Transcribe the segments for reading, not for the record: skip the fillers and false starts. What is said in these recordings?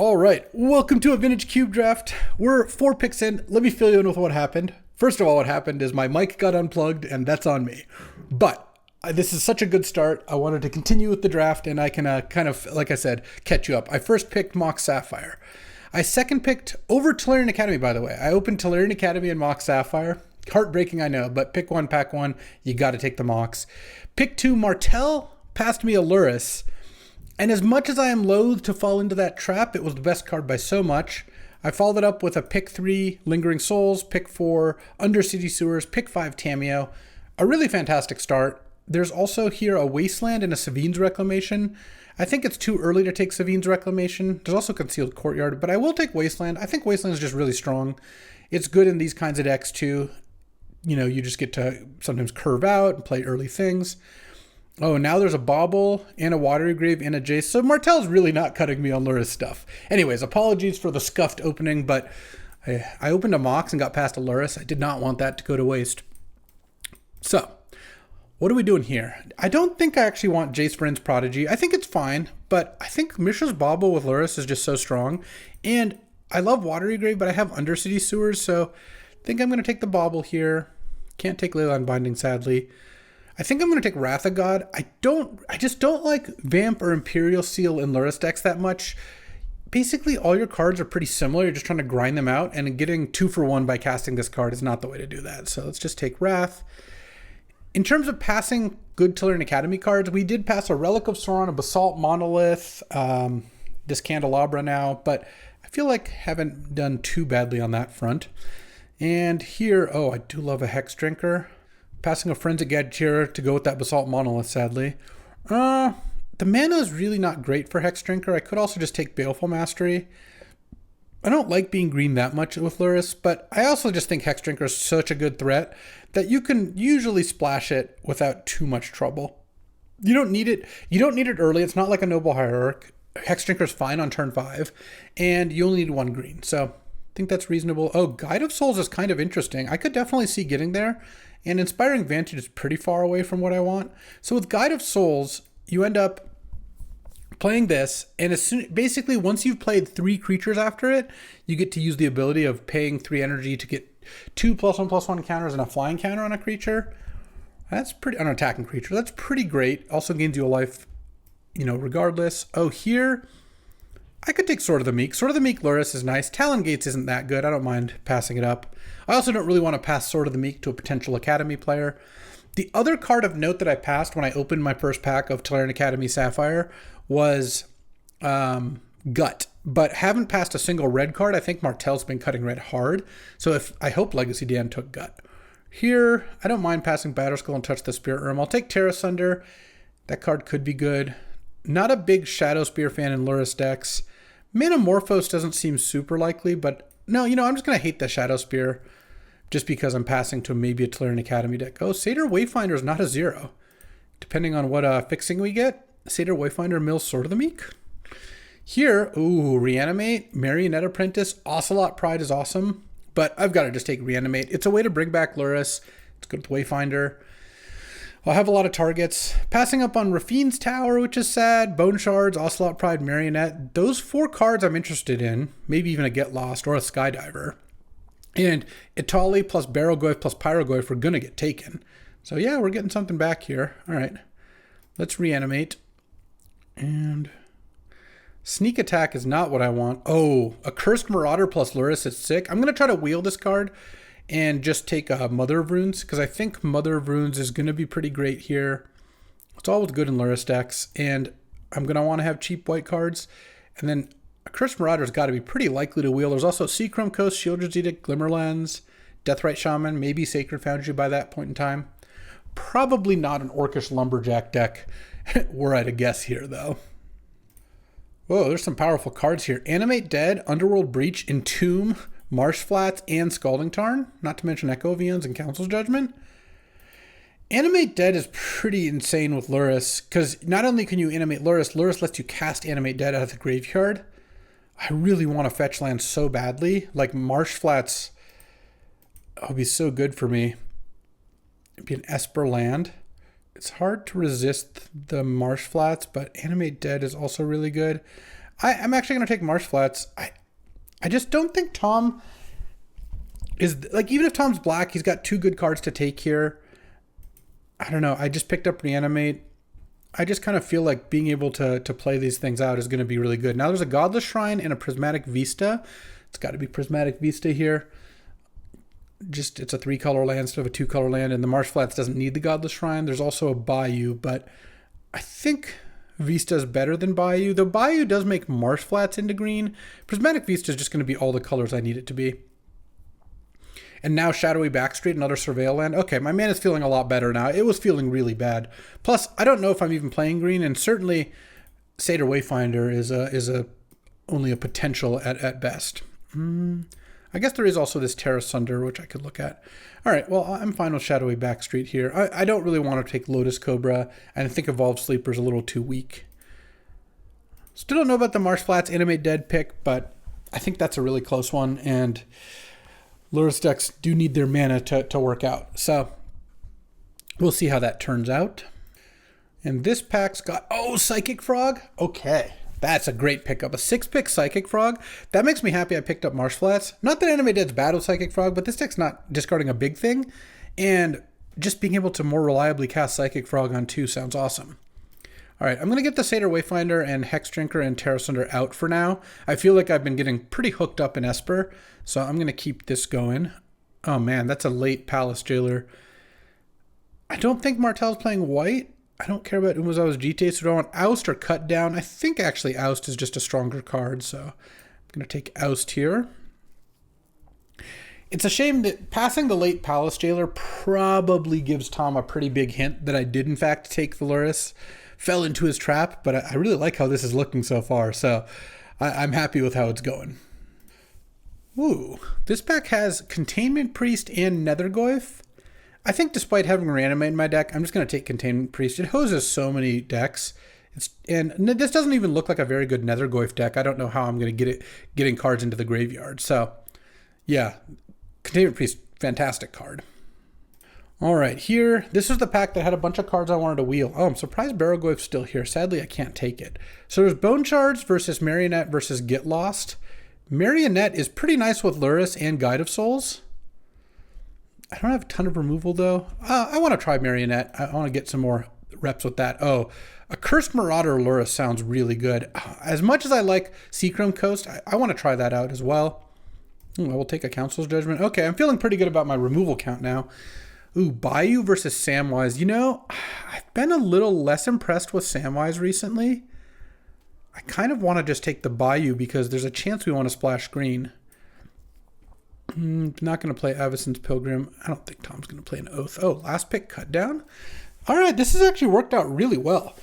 All right, welcome to a Vintage Cube Draft. We're 4 picks in. Let me fill you in with what happened. First of all, what happened is my mic got unplugged, and that's on me. But this is such a good start. I wanted to continue with the draft, and I can kind of, like I said, catch you up. I first picked Mock Sapphire. I second picked over Tolarian Academy, by the way. I opened Tolarian Academy and Mock Sapphire. Heartbreaking, I know, but pick one, pack one. You got to take the Mocks. Pick 2, Martell passed me a Luris. And as much as I am loath to fall into that trap, it was the best card by so much. I followed it up with a pick 3, Lingering Souls, pick 4, Undercity Sewers, pick 5, Tamiyo. A really fantastic start. There's also here a Wasteland and a Savine's Reclamation. I think it's too early to take Savine's Reclamation. There's also Concealed Courtyard, but I will take Wasteland. I think Wasteland is just really strong. It's good in these kinds of decks too. You know, you just get to sometimes curve out and play early things. Oh, now there's a Bauble and a Watery Grave and a Jace. So Martell's really not cutting me on Luris stuff. Anyways, apologies for the scuffed opening, but I opened a Mox and got past a Luris. I did not want that to go to waste. So, what are we doing here? I don't think I actually want Jace Vryn's Prodigy. I think it's fine, but I think Mishra's Bauble with Luris is just so strong. And I love Watery Grave, but I have Undercity Sewers, so I think I'm going to take the Bauble here. Can't take Leyline Binding, sadly. I think I'm going to take Wrath of God. I just don't like Vamp or Imperial Seal in Luris decks that much. Basically, all your cards are pretty similar. You're just trying to grind them out, and getting 2 for 1 by casting this card is not the way to do that. So let's just take Wrath. In terms of passing good Tolarian Academy cards, we did pass a Relic of Sauron, a Basalt Monolith, this Candelabra now, but I feel like haven't done too badly on that front. And here, oh, I do love a Hex Drinker. Passing a Forensic Gadgeteer to go with that Basalt Monolith, sadly. The mana is really not great for Hex Drinker. I could also just take Baleful Mastery. I don't like being green that much with Luris, but I also just think Hex Drinker is such a good threat that you can usually splash it without too much trouble. You don't need it. You don't need it early. It's not like a Noble Hierarch. Hex Drinker is fine on turn 5, and you only need 1 green. So I think that's reasonable. Oh, Guide of Souls is kind of interesting. I could definitely see getting there. And Inspiring Vantage is pretty far away from what I want. So with Guide of Souls, you end up playing this, and basically once you've played 3 creatures after it, you get to use the ability of paying 3 energy to get 2 +1/+1 counters and a flying counter on a creature. That's pretty, on an attacking creature. That's pretty great. Also gains you a life, regardless. Oh, here, I could take Sword of the Meek. Sword of the Meek Luris is nice. Talon Gates isn't that good. I don't mind passing it up. I also don't really want to pass Sword of the Meek to a potential Academy player. The other card of note that I passed when I opened my first pack of Tolarian Academy Sapphire was Gut, but haven't passed a single red card. I think Martell's been cutting red hard, so I hope Legacy Dan took Gut. Here, I don't mind passing Batterskull and Touch the Spirit Realm. I'll take Terra Sunder. That card could be good. Not a big Shadow Spear fan in Luris decks. Manamorphose doesn't seem super likely, but no, I'm just going to hate the Shadow Spear just because I'm passing to maybe a Tolarian Academy deck. Oh, Satyr Wayfinder is not a 0. Depending on what fixing we get, Satyr Wayfinder mills Sword of the Meek. Here, ooh, Reanimate, Marionette Apprentice, Ocelot Pride is awesome, but I've got to just take Reanimate. It's a way to bring back Luris. It's good with Wayfinder. I'll have a lot of targets. Passing up on Rafine's Tower, which is sad. Bone Shards, Ocelot Pride, Marionette. Those 4 cards I'm interested in. Maybe even a Get Lost or a Skydiver. And Itali plus Barrelgoyf plus Pyrogoyf are going to get taken. So yeah, we're getting something back here. All right. Let's Reanimate. And Sneak Attack is not what I want. Oh, a Cursed Marauder plus Luris is sick. I'm going to try to wheel this card and just take Mother of Runes, because I think Mother of Runes is going to be pretty great here. It's always good in Luris decks, and I'm going to want to have cheap white cards. And then a Cursed Marauder's got to be pretty likely to wheel. There's also Seachrome Coast, Shieldred's Edict, Glimmerlands, Deathrite Shaman, maybe Sacred Foundry by that point in time. Probably not an Orcish Lumberjack deck, were I to guess here, though. Whoa, there's some powerful cards here. Animate Dead, Underworld Breach, Entomb, Marsh Flats, and Scalding Tarn, not to mention Echo of Eons and Council's Judgment. Animate Dead is pretty insane with Luris, because not only can you animate Luris, Luris lets you cast Animate Dead out of the graveyard. I really want to fetch land so badly. Like Marsh Flats would be so good for me. It'd be an Esper land. It's hard to resist the Marsh Flats, but Animate Dead is also really good. I'm actually going to take Marsh Flats. I just don't think Tom is, like, even if Tom's black, he's got two good cards to take here. I don't know. I just picked up Reanimate. I just kind of feel like being able to play these things out is going to be really good. Now there's a Godless Shrine and a Prismatic Vista. It's got to be Prismatic Vista here. Just, it's a 3-color land instead of a 2-color land, and the Marsh Flats doesn't need the Godless Shrine. There's also a Bayou, but I think Vista is better than Bayou. The Bayou does make Marsh Flats into green. Prismatic Vista is just going to be all the colors I need it to be. And now Shadowy Backstreet, another Surveil land. Okay, my man is feeling a lot better now. It was feeling really bad. Plus, I don't know if I'm even playing green, and certainly Satyr Wayfinder is only a potential at best. I guess there is also this Terra Sunder, which I could look at. All right, well, I'm fine with Shadowy Backstreet here. I don't really want to take Lotus Cobra, and I think Evolved Sleeper is a little too weak. Still don't know about the Marsh Flats Animate Dead pick, but I think that's a really close one, and Lurrus decks do need their mana to work out. So we'll see how that turns out. And this pack's got, oh, Psychic Frog? Okay, that's a great pickup. A 6-pick Psychic Frog. That makes me happy I picked up Marsh Flats. Not that Animate Dead's bad with Psychic Frog, but this deck's not discarding a big thing. And just being able to more reliably cast Psychic Frog on 2 sounds awesome. All right, I'm going to get the Satyr Wayfinder and Hex Drinker and Terra Sunder out for now. I feel like I've been getting pretty hooked up in Esper, so I'm going to keep this going. Oh man, that's a late Palace Jailer. I don't think Martel's playing white. I don't care about Umezawa's GT, so do I want Oust or Cut Down? I think actually Oust is just a stronger card, so I'm going to take Oust here. It's a shame that passing the late Palace Jailer probably gives Tom a pretty big hint that I did in fact take the Lurrus. Fell into his trap, but I really like how this is looking so far, so I'm happy with how it's going. Ooh, this pack has Containment Priest and Nethergoyf. I think despite having Reanimate in my deck, I'm just going to take Containment Priest. It hoses so many decks. And this doesn't even look like a very good Nethergoyf deck. I don't know how I'm going to getting cards into the graveyard. So, yeah, Containment Priest, fantastic card. All right, here, this is the pack that had a bunch of cards I wanted to wheel. Oh, I'm surprised Barrogoyf's still here. Sadly, I can't take it. So there's Bone Shards versus Marionette versus Get Lost. Marionette is pretty nice with Lurrus and Guide of Souls. I don't have a ton of removal, though. I want to try Marionette. I want to get some more reps with that. Oh, a Cursed Marauder Lurrus sounds really good. As much as I like Seachrome Coast, I want to try that out as well. I will take a Council's Judgment. Okay, I'm feeling pretty good about my removal count now. Ooh, Bayou versus Samwise. You know, I've been a little less impressed with Samwise recently. I kind of want to just take the Bayou because there's a chance we want to splash green. Not going to play Avacyn's Pilgrim. I don't think Tom's going to play an Oath. Oh, last pick Cut Down. All right, this has actually worked out really well.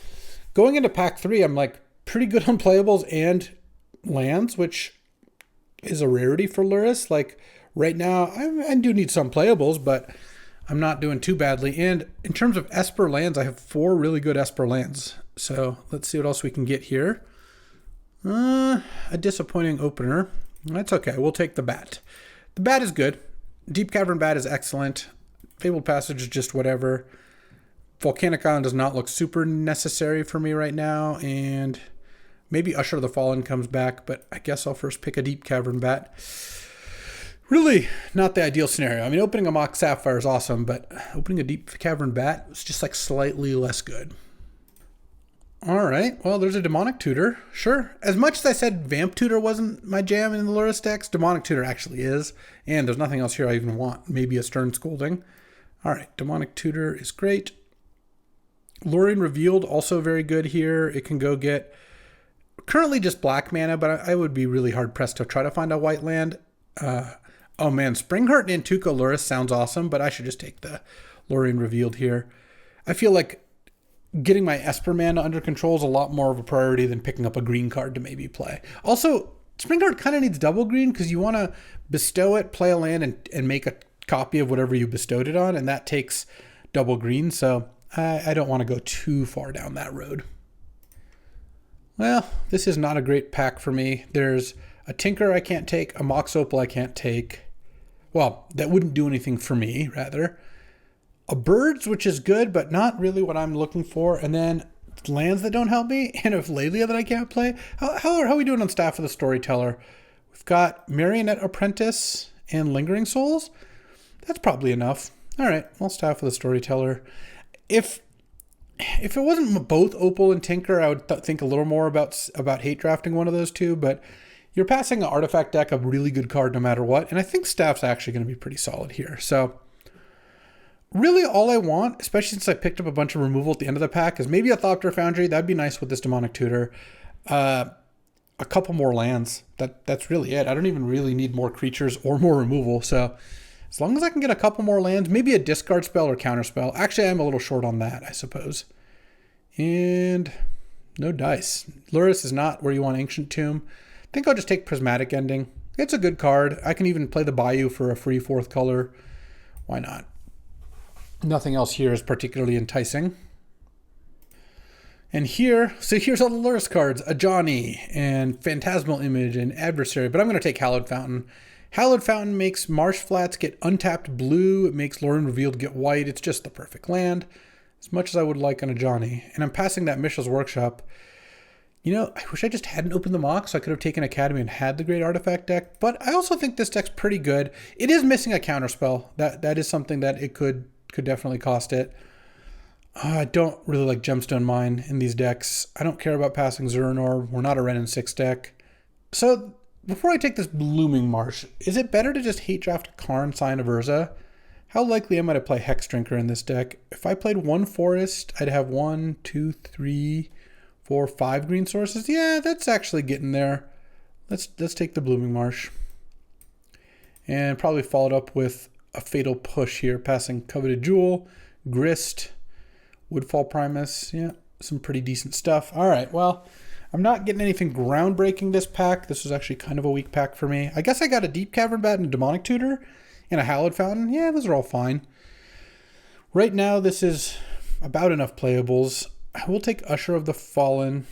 Going into pack 3, I'm like pretty good on playables and lands, which is a rarity for Lurrus. Like right now, I do need some playables, but I'm not doing too badly. And in terms of Esper lands, I have 4 really good Esper lands. So let's see what else we can get here. A disappointing opener. That's okay. We'll take the Bat. The Bat is good. Deep Cavern Bat is excellent. Fabled Passage is just whatever. Volcanic Island does not look super necessary for me right now. And maybe Usher of the Fallen comes back, but I guess I'll first pick a Deep Cavern Bat. Really not the ideal scenario. I mean, opening a Mox Sapphire is awesome, but opening a Deep Cavern Bat is just like slightly less good. All right, well, there's a Demonic Tutor. Sure. As much as I said Vamp Tutor wasn't my jam in the Lurrus decks, Demonic Tutor actually is. And there's nothing else here I even want. Maybe a Stern Scolding. All right, Demonic Tutor is great. Lorien Revealed, also very good here. It can go get currently just black mana, but I would be really hard-pressed to try to find a white land. Oh man, Springheart and Tuco Lurrus sounds awesome, but I should just take the Lorien Revealed here. I feel like getting my Esper mana under control is a lot more of a priority than picking up a green card to maybe play. Also, Springheart kind of needs double green because you want to bestow it, play a land, and make a copy of whatever you bestowed it on, and that takes double green, so I don't want to go too far down that road. Well, this is not a great pack for me. There's a Tinker I can't take, a Mox Opal I can't take. Well, that wouldn't do anything for me, rather. A Birds, which is good, but not really what I'm looking for. And then lands that don't help me and a Lelia that I can't play. How are we doing on Staff of the Storyteller? We've got Marionette Apprentice and Lingering Souls. That's probably enough. All right, well, Staff of the Storyteller. If it wasn't both Opal and Tinker, I would think a little more about hate drafting one of those two, but you're passing an artifact deck, a really good card no matter what, and I think Staff's actually going to be pretty solid here. So really all I want, especially since I picked up a bunch of removal at the end of the pack, is maybe a Thopter Foundry. That'd be nice with this Demonic Tutor. A couple more lands. That's really it. I don't even really need more creatures or more removal, so as long as I can get a couple more lands, maybe a discard spell or counter spell. Actually, I'm a little short on that, I suppose. And no dice. Lurrus is not where you want Ancient Tomb. I think I'll just take Prismatic Ending. It's a good card. I can even play the Bayou for a free 4th color. Why not? Nothing else here is particularly enticing. And here's all the Lurrus cards. A Johnny and Phantasmal Image and Adversary. But I'm going to take Hallowed Fountain. Hallowed Fountain makes Marsh Flats get untapped blue. It makes Lorien Revealed get white. It's just the perfect land. As much as I would like on a Johnny. And I'm passing that Mishra's Workshop. You know, I wish I just hadn't opened the mock so I could have taken Academy and had the Great Artifact deck. But I also think this deck's pretty good. It is missing a counterspell. That is something that it could definitely cost it. I don't really like Gemstone Mine in these decks. I don't care about passing Zurnor. We're not a Ren and 6 deck. So before I take this Blooming Marsh, is it better to just hate draft Karn, Sign of Urza? How likely am I to play Hex Drinker in this deck? If I played one Forest, I'd have 1, 2, 3, 4, 5 green sources. Yeah, that's actually getting there. Let's take the Blooming Marsh. And probably followed up with a Fatal Push here, passing Coveted Jewel, Grist, Woodfall Primus. Yeah, some pretty decent stuff. All right, well, I'm not getting anything groundbreaking this pack. This was actually kind of a weak pack for me. I guess I got a Deep Cavern Bat and a Demonic Tutor and a Hallowed Fountain. Yeah, those are all fine. Right now, this is about enough playables. I will take Usher of the Fallen.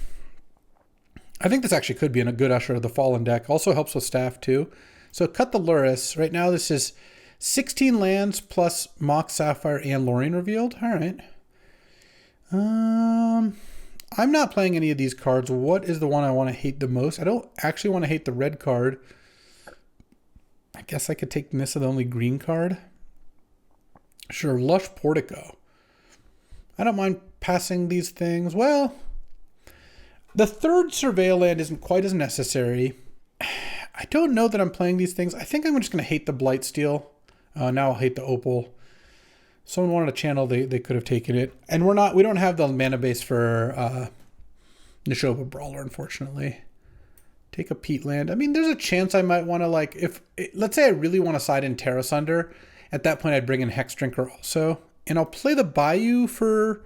I think this actually could be a good Usher of the Fallen deck. Also helps with Staff, too. So cut the Lurrus. Right now, this is 16 lands plus Mox Sapphire and Lorien Revealed. All right. I'm not playing any of these cards. What is the one I want to hate the most? I don't actually want to hate the red card. I guess I could take Nissa, the only green card. Sure, Lush Portico. I don't mind passing these things. Well, the third Surveil land isn't quite as necessary. I don't know that I'm playing these things. I think I'm just going to hate the Blightsteel. Now I'll hate the Opal. Someone wanted a channel, they could have taken it. And we don't have the mana base for Nishoba Brawler, unfortunately. Take a Peat land. I mean, there's a chance I might want to, let's say I really want to side in Terra Sunder. At that point, I'd bring in Hex Drinker also. And I'll play the Bayou for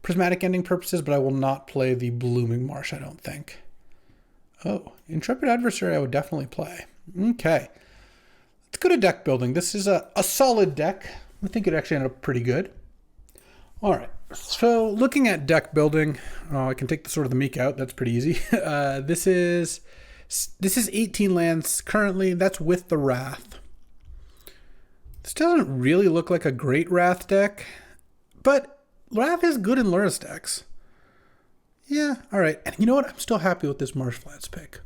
Prismatic Ending purposes, but I will not play the Blooming Marsh, I don't think. Oh, Intrepid Adversary I would definitely play. Okay. Let's go to deck building. This is a solid deck. I think it actually ended up pretty good. All right. So looking at deck building, I can take the Sword of the Meek out. That's pretty easy. This is 18 lands currently. That's with the Wrath. This doesn't really look like a great Wrath deck, but Wrath is good in Lurrus decks. Yeah, all right. And you know what? I'm still happy with this Marsh Flats pick.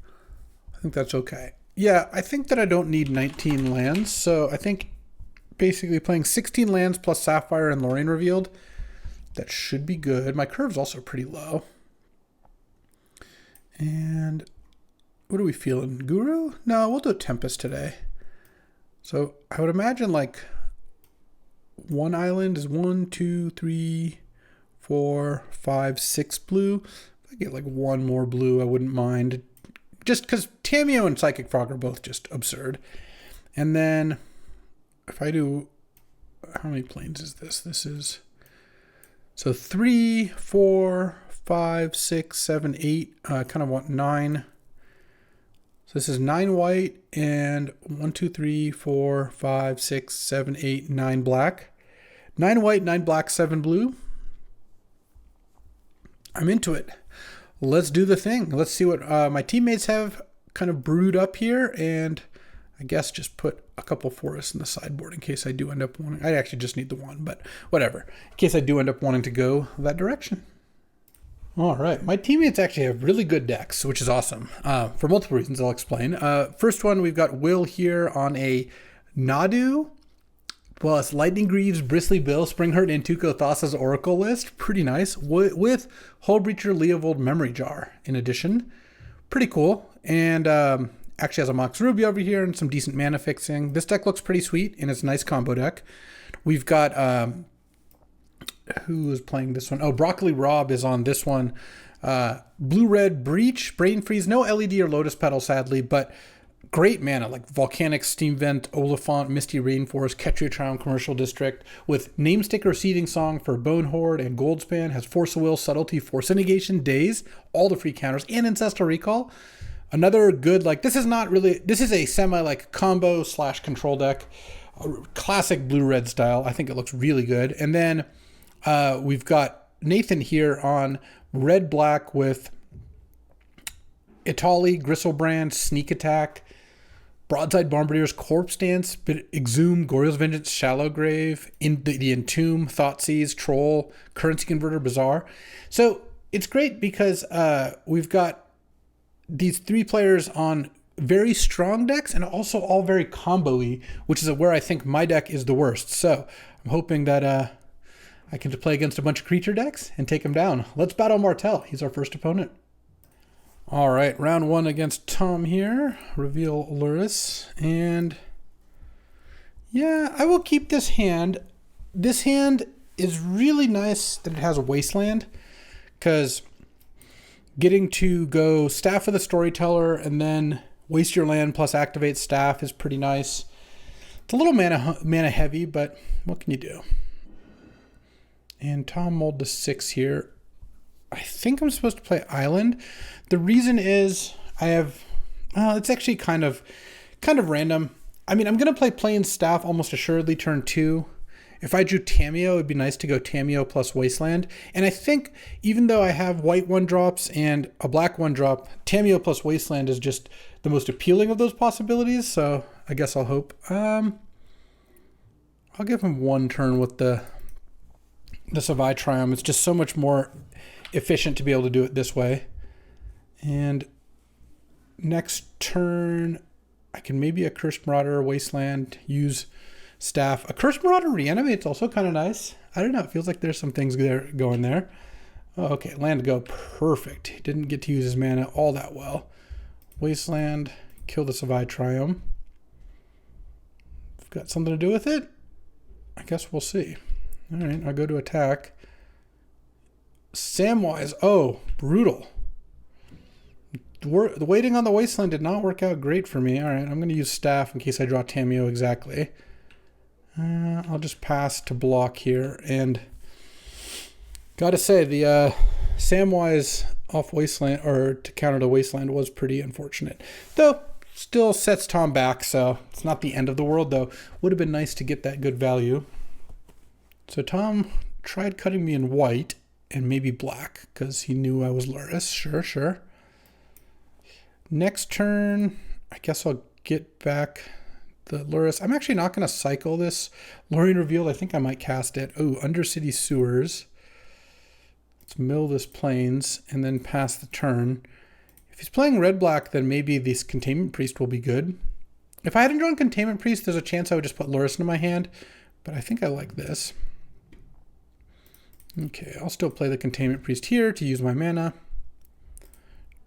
I think that's okay. Yeah, I think that I don't need 19 lands, so I think basically playing 16 lands plus Sapphire and Lorien Revealed, that should be good. My curve's also pretty low. And what are we feeling? Guru? No, we'll do a Tempest today. So I would imagine one island is 1, 2, 3, 4, 5, 6 blue. If I get one more blue, I wouldn't mind. Just because Tameo and Psychic Frog are both just absurd. And then if I do, how many planes is this? This is, so 3, 4, 5, 6, 7, 8. I kind of want 9. So this is 9 white and 1, 2, 3, 4, 5, 6, 7, 8, 9 black. 9 white, 9 black, 7 blue. I'm into it. Let's do the thing. Let's see what my teammates have kind of brewed up here, and I guess just put a couple forests in the sideboard in case I do end up wanting. I actually just need the one, but whatever. In case I do end up wanting to go that direction. All right. My teammates actually have really good decks, which is awesome for multiple reasons I'll explain. First one, we've got Will here on a Nadu. Well, it's Lightning Greaves, Bristly Bill, Springhurt, and Tuco Thassa's Oracle list. Pretty nice. With Hullbreacher, Leovold, Memory Jar in addition. Pretty cool. And actually has a Mox Ruby over here and some decent mana fixing. This deck looks pretty sweet, and it's a nice combo deck. We've got... who is playing this one? Oh, Broccoli Rob is on this one. Blue-Red Breach, Brain Freeze. No LED or Lotus Petal, sadly, but great mana, like Volcanic, Steam Vent, Oliphant, Misty Rainforest, Ketria Triumph Commercial District, with Namesticker Seething Song for Bone Horde and Goldspan, has Force of Will, Subtlety, Force Negation, Daze, all the free counters, and Ancestral Recall. Another good, like, this is a semi, like, combo / control deck. Classic blue-red style. I think it looks really good. And then we've got Nathan here on red-black with Itali, Gristlebrand, Sneak Attack, Broadside Bombardier's Corpse Dance, Exhume, Goryo's Vengeance, Shallow Grave, the Entomb, Thoughtseize, Troll, Currency Converter, Bazaar. So it's great because we've got these three players on very strong decks and also all very combo-y, which is where I think my deck is the worst. So I'm hoping that I can play against a bunch of creature decks and take him down. Let's battle Martel. He's our first opponent. All right, round one against Tom here. Reveal Luris. And yeah, I will keep this hand. This hand is really nice that it has a Wasteland, because getting to go Staff of the Storyteller and then waste your land plus activate Staff is pretty nice. It's a little mana heavy, but what can you do? And Tom mulled the 6 here. I think I'm supposed to play Island. The reason is I have, it's actually kind of random. I mean, I'm going to play Plain Staff almost assuredly turn 2. If I drew Tameo, it'd be nice to go Tameo plus Wasteland. And I think even though I have white 1-drops and a black 1-drop, Tameo plus Wasteland is just the most appealing of those possibilities. So I guess I'll hope. I'll give him 1 turn with the Savai Triumph. It's just so much more efficient to be able to do it this way. And next turn, I can maybe a Cursed Marauder, Wasteland, use Staff. A Cursed Marauder Reanimate's also kind of nice. I don't know. It feels like there's some things there going there. Oh, okay, land go. Perfect. Didn't get to use his mana all that well. Wasteland, kill the Savai Triumph. Got something to do with it? I guess we'll see. All right, I'll go to attack. Samwise. Oh, brutal. The waiting on the Wasteland did not work out great for me. All right, I'm going to use Staff in case I draw Tameo exactly. I'll just pass to block here. And gotta say, the Samwise off Wasteland, or to counter the Wasteland, was pretty unfortunate. Though, still sets Tom back, so it's not the end of the world, though. Would have been nice to get that good value. So Tom tried cutting me in white and maybe black because he knew I was Luris. Sure. Next turn, I guess I'll get back the Luris. I'm actually not going to cycle this Lorien Revealed. I think I might cast it. Oh, Undercity Sewers. Let's mill this Plains and then pass the turn. If he's playing red-black, then maybe this Containment Priest will be good. If I hadn't drawn Containment Priest, there's a chance I would just put Luris into my hand, but I think I like this. Okay, I'll still play the Containment Priest here to use my mana.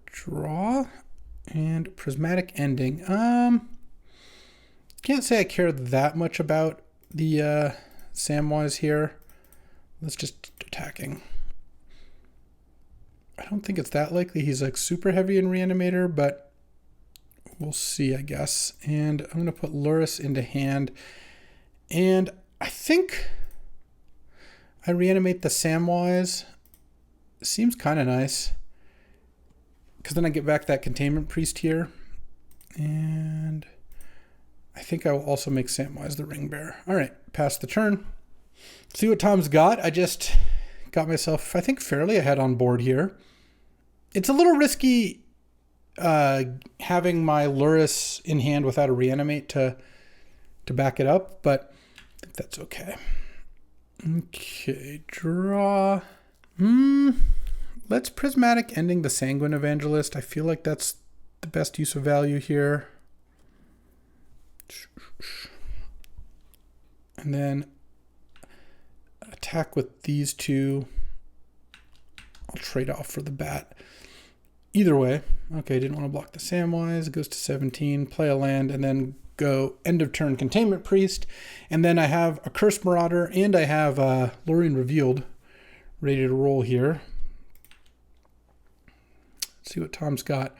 Draw and Prismatic Ending. Can't say I care that much about the Samwise here. Let's just attacking. I don't think it's that likely he's like super heavy in Reanimator, but we'll see, I guess. And I'm going to put Luris into hand. And I think I reanimate the Samwise. Seems kind of nice. Because then I get back that Containment Priest here. And I think I will also make Samwise the Ring Bearer. All right, pass the turn. See what Tom's got. I just got myself, I think, fairly ahead on board here. It's a little risky having my Luris in hand without a Reanimate to back it up, but I think that's okay. Okay, draw. Let's Prismatic Ending the Sanguine Evangelist. I feel like that's the best use of value here. And then attack with these two. I'll trade off for the bat. Either way. Okay, didn't want to block the Samwise. It goes to 17, play a land, and then go end of turn Containment Priest. And then I have a Cursed Marauder, and I have Lorien Revealed ready to roll here. Let's see what Tom's got.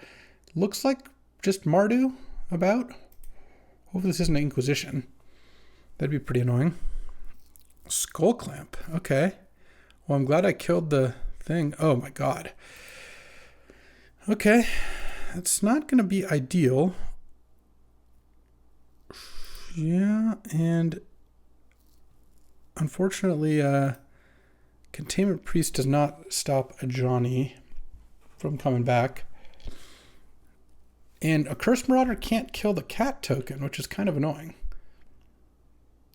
Looks like just Mardu about. Hopefully this isn't an Inquisition. That'd be pretty annoying. Skull Clamp. Okay. Well, I'm glad I killed the thing. Oh my god. Okay. That's not going to be ideal. Yeah, and unfortunately, Containment Priest does not stop a Johnny from coming back. And a Cursed Marauder can't kill the cat token, which is kind of annoying.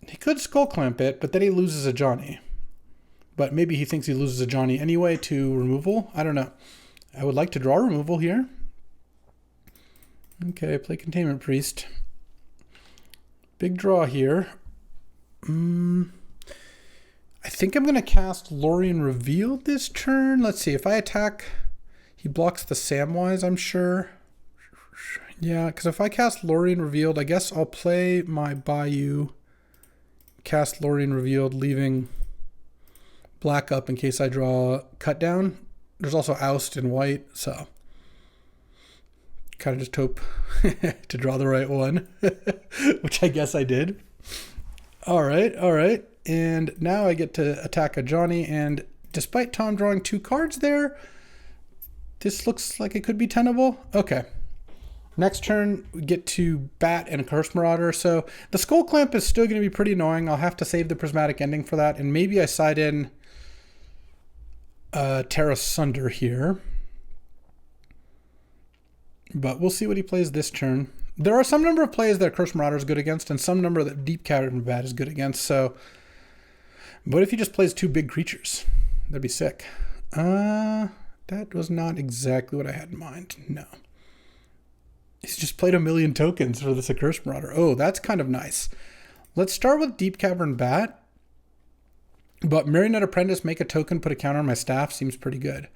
He could Skull Clamp it, but then he loses a Johnny. But maybe he thinks he loses a Johnny anyway to removal. I don't know. I would like to draw removal here. Okay, play Containment Priest. Big draw here. I think I'm going to cast Lorien Revealed this turn. Let's see. If I attack, he blocks the Samwise, I'm sure. Yeah, because if I cast Lorien Revealed, I guess I'll play my Bayou, cast Lorien Revealed, leaving black up in case I draw Cut Down. There's also Oust in white, so kind of just hope to draw the right one, which I guess I did. All right. And now I get to attack a Johnny, and despite Tom drawing 2 cards there, this looks like it could be tenable. Okay. Next turn, we get to Bat and a Cursed Marauder. So the Skull Clamp is still going to be pretty annoying. I'll have to save the Prismatic Ending for that, and maybe I side in Terra Sunder here. But we'll see what he plays this turn. There are some number of plays that Cursed Marauder is good against, and some number that Deep Cavern Bat is good against. So, what if he just plays 2 big creatures? That'd be sick. That was not exactly what I had in mind. No. He's just played 1,000,000 tokens for this Cursed Marauder. Oh, that's kind of nice. Let's start with Deep Cavern Bat. But Marionette Apprentice, make a token, put a counter on my staff, seems pretty good.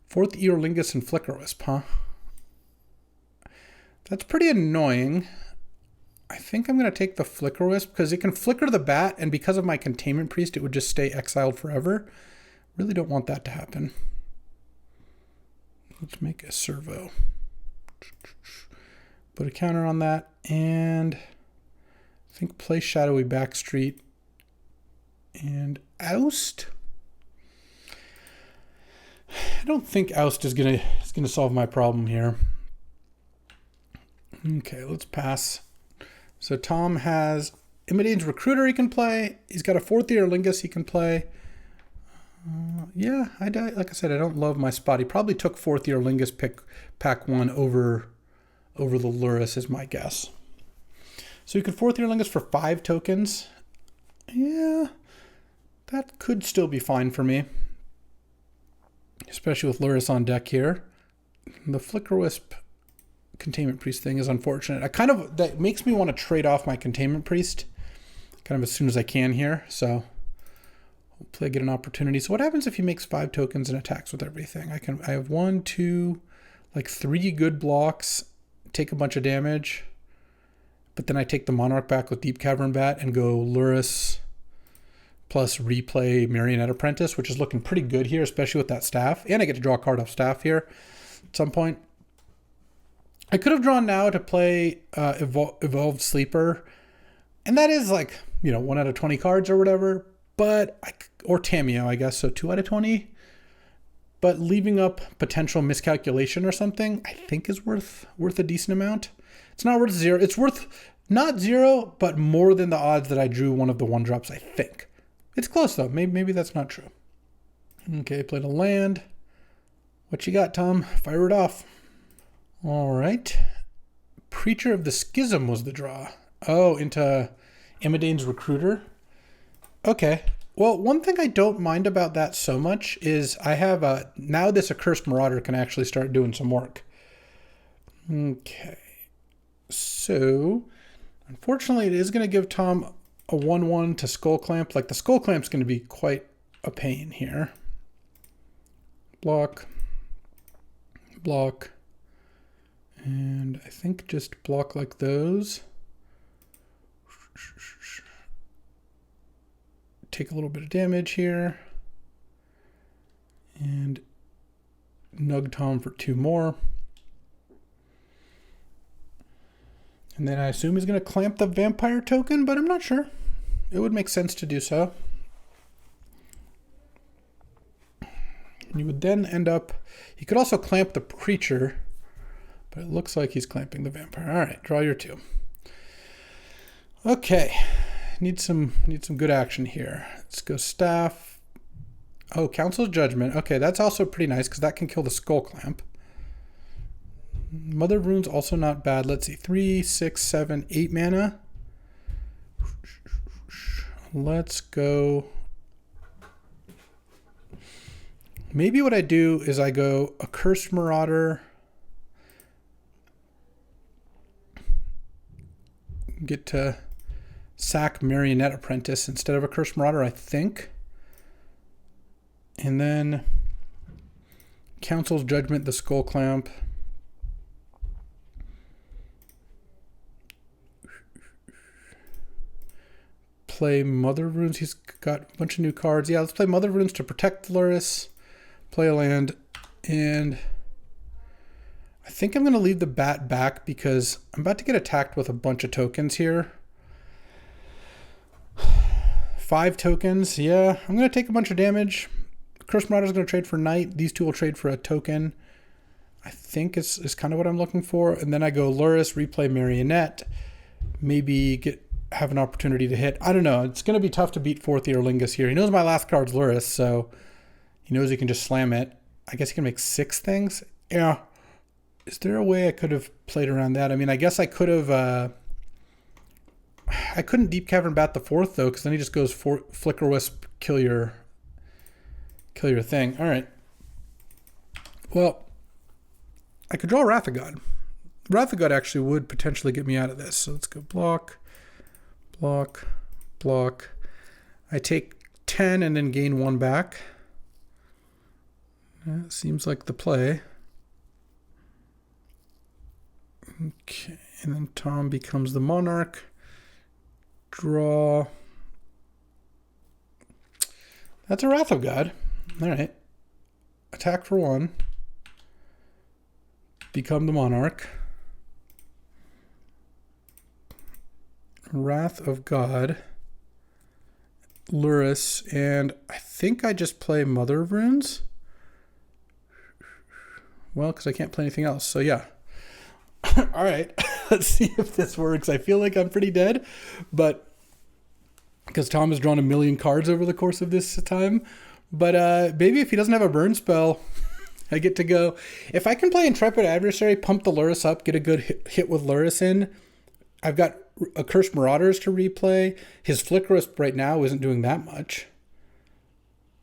4th Eorlingus and Flicker Wisp, huh? That's pretty annoying. I think I'm going to take the Flicker Wisp because it can flicker the bat, and because of my Containment Priest, it would just stay exiled forever. Really don't want that to happen. Let's make a servo. Put a counter on that, and I think play Shadowy Backstreet and Oust. I don't think Oust is gonna solve my problem here. Okay, let's pass. So Tom has Imidane's Recruiter he can play. He's got a 4th Eorlingus he can play. Yeah, like I said, I don't love my spot. He probably took 4th Eorlingus pack 1 over the Lurrus is my guess. So you could 4th Eorlingus for 5 tokens. Yeah, that could still be fine for me. Especially with Lurrus on deck here. The Flicker Wisp Containment Priest thing is unfortunate. That makes me want to trade off my Containment Priest kind of as soon as I can here. So hopefully I get an opportunity. So what happens if he makes 5 tokens and attacks with everything? I have 1, 2, like 3 good blocks, take a bunch of damage, but then I take the Monarch back with Deep Cavern Bat and go Lurrus plus replay Marionette Apprentice, which is looking pretty good here, especially with that staff. And I get to draw a card off staff here at some point. I could have drawn now to play Evolved Sleeper, and that is like, 1 out of 20 cards or whatever, or Tameo, I guess, so 2 out of 20. But leaving up potential miscalculation or something, I think is worth a decent amount. It's not worth 0. It's worth not 0, but more than the odds that I drew one of the 1-drops, I think. It's close, though. Maybe that's not true. Okay, played a land. What you got, Tom? Fire it off. All right. Preacher of the Schism was the draw. Oh, into Imidane's Recruiter. Okay. Well, one thing I don't mind about that so much is I have now this Accursed Marauder can actually start doing some work. Okay. So, unfortunately, it is going to give Tom a 1/1 to Skull Clamp. Like, the Skull Clamp's going to be quite a pain here. Block. Block. And I think just block like those. Take a little bit of damage here. And nug Tom for 2 more. And then I assume he's going to clamp the vampire token, but I'm not sure. It would make sense to do so. And you would then end up... He could also clamp the creature, but it looks like he's clamping the vampire. All right, draw your 2. Okay, need some good action here. Let's go staff. Oh, Council's Judgment. Okay, that's also pretty nice because that can kill the Skull Clamp. Mother of Runes also not bad. Let's see, 3, 6, 7, 8 mana. Let's go. Maybe what I do is I go Accursed Marauder. Get to sack Marionette Apprentice instead of Accursed Marauder, I think. And then Council's Judgment, the Skull Clamp. Play Mother of Runes. He's got a bunch of new cards. Yeah, let's play Mother of Runes to protect Luris. Play a land. And I think I'm going to leave the bat back because I'm about to get attacked with a bunch of tokens here. 5 tokens. Yeah, I'm going to take a bunch of damage. Cursed Marauder is going to trade for Knight. These 2 will trade for a token. I think is kind of what I'm looking for. And then I go Luris, replay Marionette. Maybe have an opportunity to hit. I don't know. It's going to be tough to beat 4th Eorlingus here. He knows my last card's Luris, so he knows he can just slam it. I guess he can make 6 things. Yeah. Is there a way I could have played around that? I mean, I guess I could have... I couldn't Deep Cavern Bat the 4th, though, because then he just goes Flicker Wisp, kill your thing. All right. Well, I could draw Wrath of God. Wrath of God actually would potentially get me out of this. So let's go block, block, block. I take 10 and then gain 1 back. That seems like the play. Okay, and then Tom becomes the Monarch. Draw. That's a Wrath of God. All right. Attack for 1. Become the Monarch. Wrath of God. Luris. And I think I just play Mother of Runes. Well, because I can't play anything else. So yeah. All right. Let's see if this works. I feel like I'm pretty dead, but because Tom has drawn a million cards over the course of this time. But maybe if he doesn't have a burn spell, I get to go. If I can play Intrepid Adversary, pump the Luris up, get a good hit with Luris in. I've got Accursed Marauders to replay. His Flicker Wisp right now isn't doing that much.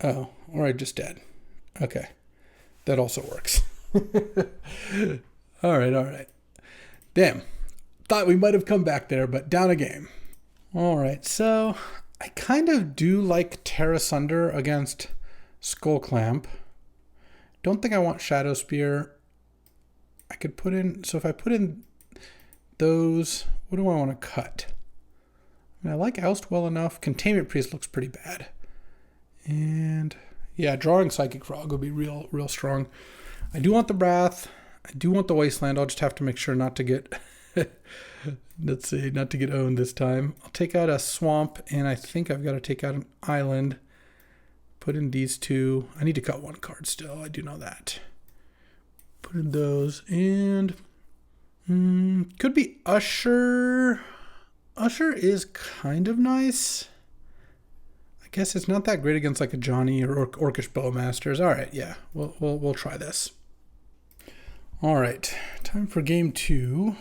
Oh, or I just dead. Okay. That also works. All right. Damn. Thought we might have come back there, but down a game. All right, so I kind of do like Terra Sunder against Skull Clamp. Don't think I want Shadow Spear. I could put in, so if I put in those, what do I want to cut? I mean, I like Oust well enough. Containment Priest looks pretty bad. And yeah, drawing Psychic Frog will be real strong. I do want the Wrath. I do want the Wasteland. I'll just have to make sure not to get, let's see, not to get owned this time. I'll take out a Swamp, and I think I've got to take out an Island. Put in these 2. I need to cut 1 card still. I do know that. Put in those, and could be Usher. Usher is kind of nice. I guess it's not that great against like a Johnny or Orcish Bowmasters. All right, yeah, we'll try this. All right, time for game 2.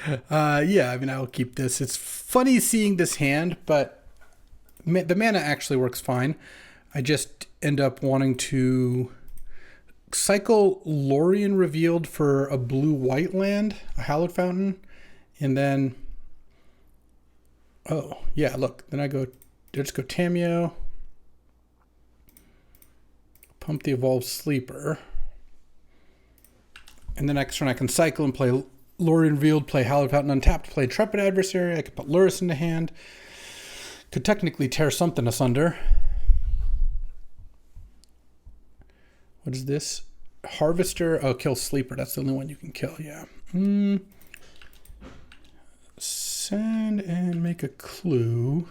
Yeah, I mean, I'll keep this. It's funny seeing this hand, but the mana actually works fine. I just end up wanting to cycle Lorien Revealed for a blue-white land, a Hallowed Fountain, and then... Oh, yeah, look. Then I just go Tameo, pump the Evolved Sleeper, and the next turn I can cycle and play Lorien Revealed, play Hallowed Fountain untapped, play Intrepid Adversary. I could put Lurrus into hand. Could technically tear something asunder. What is this? Harvester. Oh, kill Sleeper. That's the only one you can kill. Yeah. Send and make a clue.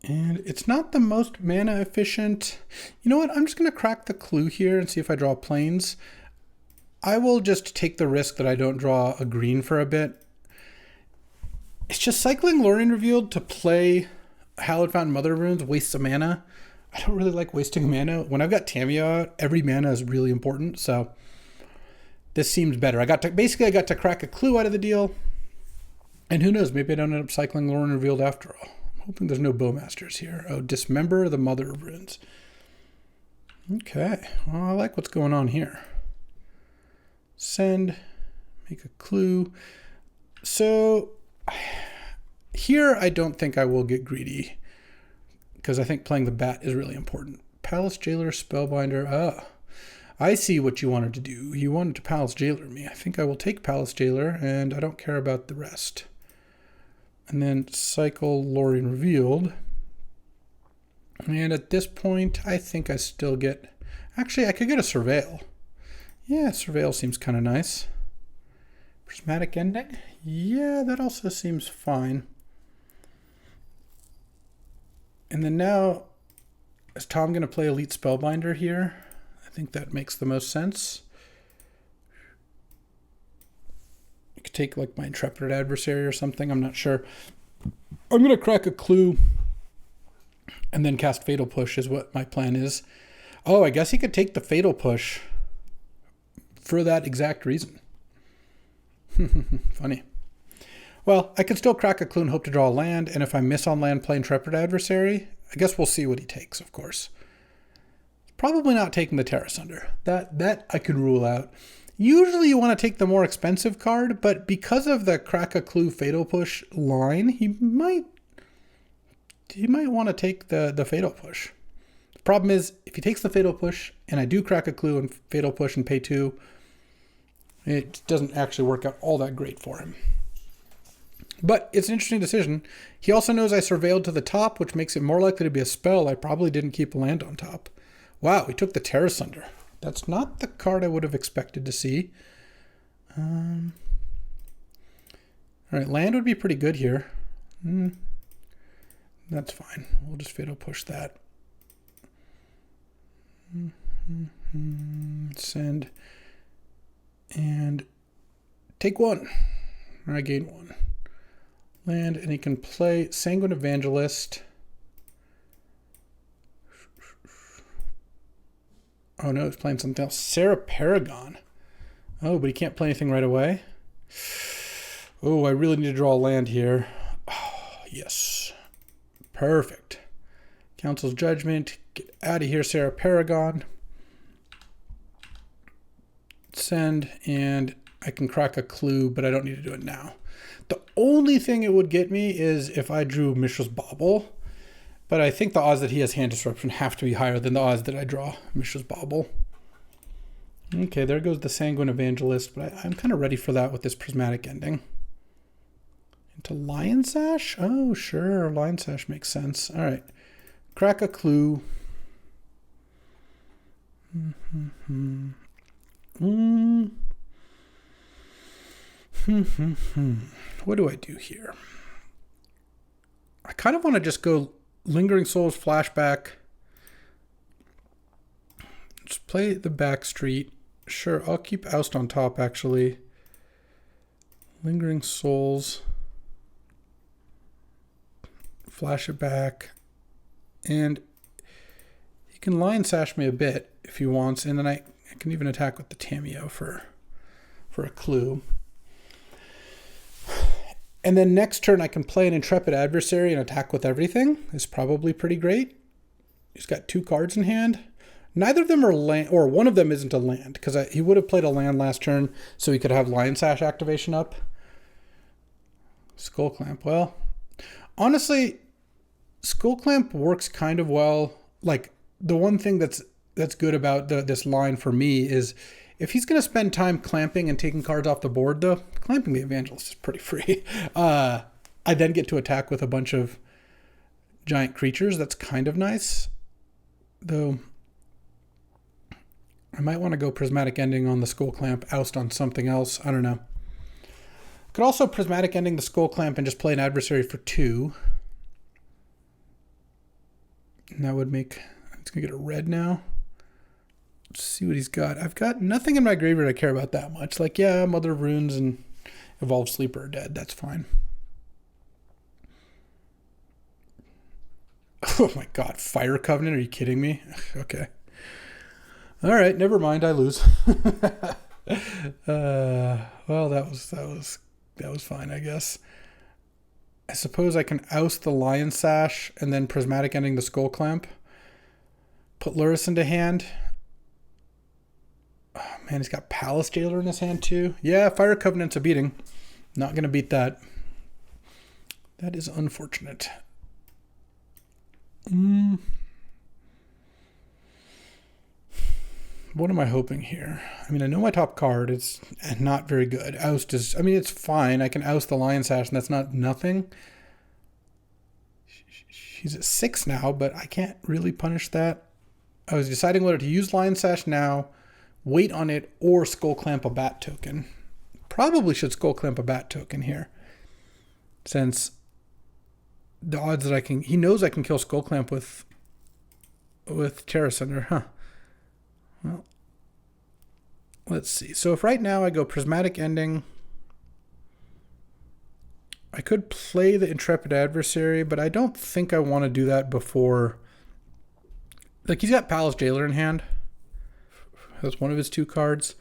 And it's not the most mana efficient. You know what? I'm just going to crack the clue here and see if I draw planes. I will just take the risk that I don't draw a green for a bit. It's just cycling Lorien Revealed to play Hallowed Fountain Mother of Runes wastes some mana. I don't really like wasting mana. When I've got Tameo out, every mana is really important, so this seems better. I got to crack a clue out of the deal. And who knows, maybe I don't end up cycling Lorien Revealed after all. I'm hoping there's no Bowmasters here. Oh, Dismember the Mother of Runes. Okay, well, I like what's going on here. Send, make a clue. So here I don't think I will get greedy because I think playing the bat is really important. Palace Jailer, Spellbinder. Ah, I see what you wanted to do. You wanted to Palace Jailer me. I think I will take Palace Jailer and I don't care about the rest. And then cycle Lorien Revealed. And at this point, I think I still get... Actually, I could get a Surveil. Yeah, Surveil seems kind of nice. Prismatic Ending? Yeah, that also seems fine. And then now, is Tom going to play Elite Spellbinder here? I think that makes the most sense. I could take like my Intrepid Adversary or something, I'm not sure. I'm going to crack a clue and then cast Fatal Push is what my plan is. Oh, I guess he could take the Fatal Push for that exact reason. Funny. Well, I can still crack a clue and hope to draw a land, and if I miss on land, play Intrepid Adversary. I guess we'll see what he takes, of course. Probably not taking the Terra Sunder. That I could rule out. Usually you want to take the more expensive card, but because of the crack a clue Fatal Push line, he might want to take the Fatal Push. The problem is, if he takes the Fatal Push, and I do crack a clue and Fatal Push and pay 2, it doesn't actually work out all that great for him. But it's an interesting decision. He also knows I surveilled to the top, which makes it more likely to be a spell. I probably didn't keep a land on top. Wow, he took the Terra Sunder. That's not the card I would have expected to see. All right, land would be pretty good here. That's fine. We'll just Fatal Push that. Send. And take 1. Or I gain 1. Land, and he can play Sanguine Evangelist. Oh no, he's playing something else. Sarah Paragon. Oh, but he can't play anything right away. Oh, I really need to draw a land here. Oh, yes. Perfect. Council's Judgment. Get out of here, Sarah Paragon. Send, and I can crack a clue, but I don't need to do it now. The only thing it would get me is if I drew Mishra's Bauble, but I think the odds that he has hand disruption have to be higher than the odds that I draw Mishra's Bauble. Okay, there goes the Sanguine Evangelist, but I'm kind of ready for that with this Prismatic Ending. Into Lion Sash? Oh, sure, Lion Sash makes sense. All right, crack a clue. What do I do here? I kind of want to just go Lingering Souls, Flashback. Just play the back street. Sure, I'll keep Oust on top, actually. Lingering Souls. Flash it back. And he can Lion Sash me a bit if he wants, and then I can even attack with the Tameo for a clue. And then next turn I can play an Intrepid Adversary and attack with everything. Is probably pretty great. He's got 2 cards in hand. Neither of them are land, or one of them isn't a land, because he would have played a land last turn, so he could have Lion Sash activation up. Skull Clamp. Well, honestly, Skull Clamp works kind of well. Like, the one thing that's good about this line for me is if he's going to spend time clamping and taking cards off the board, though, clamping the Evangelist is pretty free. I then get to attack with a bunch of giant creatures. That's kind of nice. Though, I might want to go Prismatic Ending on the Skull Clamp, oust on something else. I don't know. Could also Prismatic Ending the Skull Clamp and just play an Adversary for 2. And that would make... It's going to get a red now. Let's see what he's got. I've got nothing in my graveyard I care about that much. Like, yeah, Mother of Runes and Evolved Sleeper are dead. That's fine. Oh my god, Fire Covenant? Are you kidding me? Okay. All right, never mind. I lose. Well, that was fine, I guess. I suppose I can oust the Lion Sash and then Prismatic Ending the Skull Clamp. Put Lurrus into hand. Oh, man, he's got Palace Jailer in his hand too. Yeah, Fire Covenant's a beating. Not going to beat that. That is unfortunate. What am I hoping here? I mean, I know my top card. It's not very good. Oust is... I mean, it's fine. I can oust the Lion Sash, and that's not nothing. She's at 6 now, but I can't really punish that. I was deciding whether to use Lion Sash now, wait on it, or Skull Clamp a Bat token. Probably should Skull Clamp a Bat token here, since the odds that I can... He knows I can kill Skull Clamp with Terra Sunder, huh? Well, let's see. So if right now I go Prismatic Ending, I could play the Intrepid Adversary, but I don't think I want to do that before... Like, he's got Palace Jailer in hand. That's one of his 2 cards.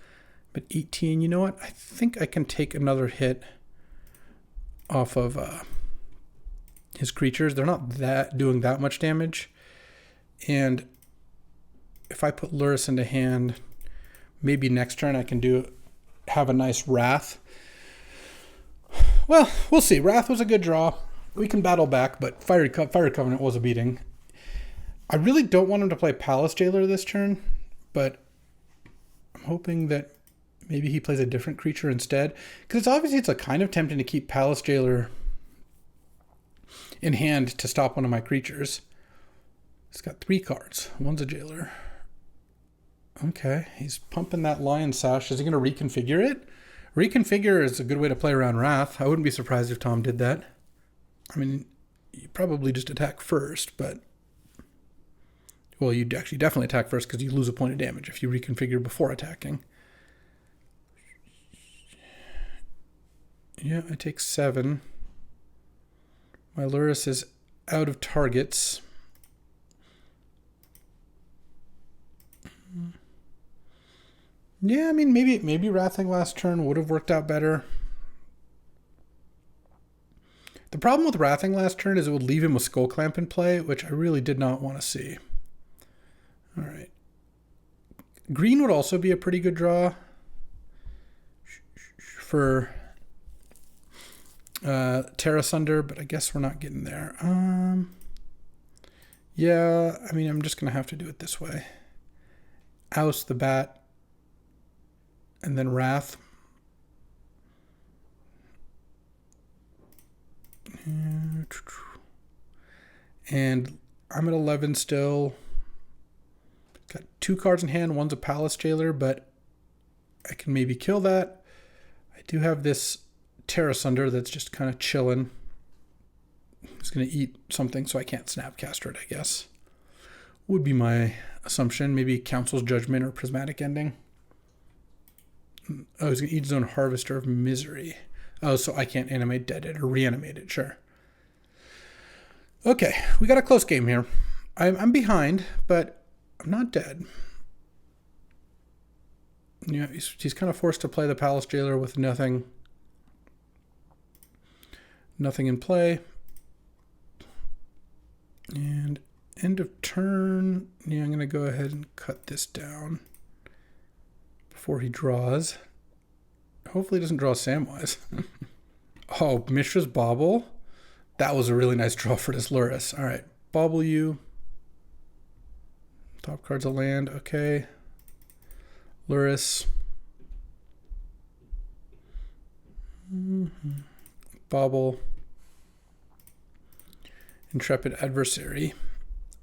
But 18, you know what? I think I can take another hit off of his creatures. They're not doing that much damage. And if I put Lurrus into hand, maybe next turn I can have a nice Wrath. Well, we'll see. Wrath was a good draw. We can battle back, but Fire Covenant was a beating. I really don't want him to play Palace Jailer this turn, but I'm hoping that maybe he plays a different creature instead. Because it's kind of tempting to keep Palace Jailer in hand to stop one of my creatures. It's got 3 cards. One's a Jailer. Okay, he's pumping that Lion Sash. Is he going to reconfigure it? Reconfigure is a good way to play around Wrath. I wouldn't be surprised if Tom did that. I mean, you probably just attack first, but... Well, you'd actually definitely attack first because you lose a point of damage if you reconfigure before attacking. Yeah, I take 7. My Lurrus is out of targets. Yeah, I mean, maybe Wrathing last turn would have worked out better. The problem with Wrathing last turn is it would leave him with Skull Clamp in play, which I really did not want to see. All right. Green would also be a pretty good draw for Terra Sunder, but I guess we're not getting there. Yeah, I mean, I'm just going to have to do it this way. Oust the Bat, and then Wrath. And I'm at 11 still. Got 2 cards in hand. One's a Palace Jailer, but I can maybe kill that. I do have this Terra Sunder that's just kind of chilling. It's going to eat something, so I can't Snapcaster it, I guess. Would be my assumption. Maybe Council's Judgment or Prismatic Ending. Oh, he's going to eat his own Harvester of Misery. Oh, so I can't animate Dead It or reanimate it. Sure. Okay, we got a close game here. I'm behind, but I'm not dead. Yeah, he's kind of forced to play the Palace Jailer with nothing. Nothing in play. And end of turn. Yeah, I'm going to go ahead and cut this down before he draws. Hopefully he doesn't draw Samwise. Oh, Mishra's Bauble. That was a really nice draw for this Lurrus. All right, bauble you. Top card's a land. Okay. Lurrus. Bauble. Intrepid Adversary.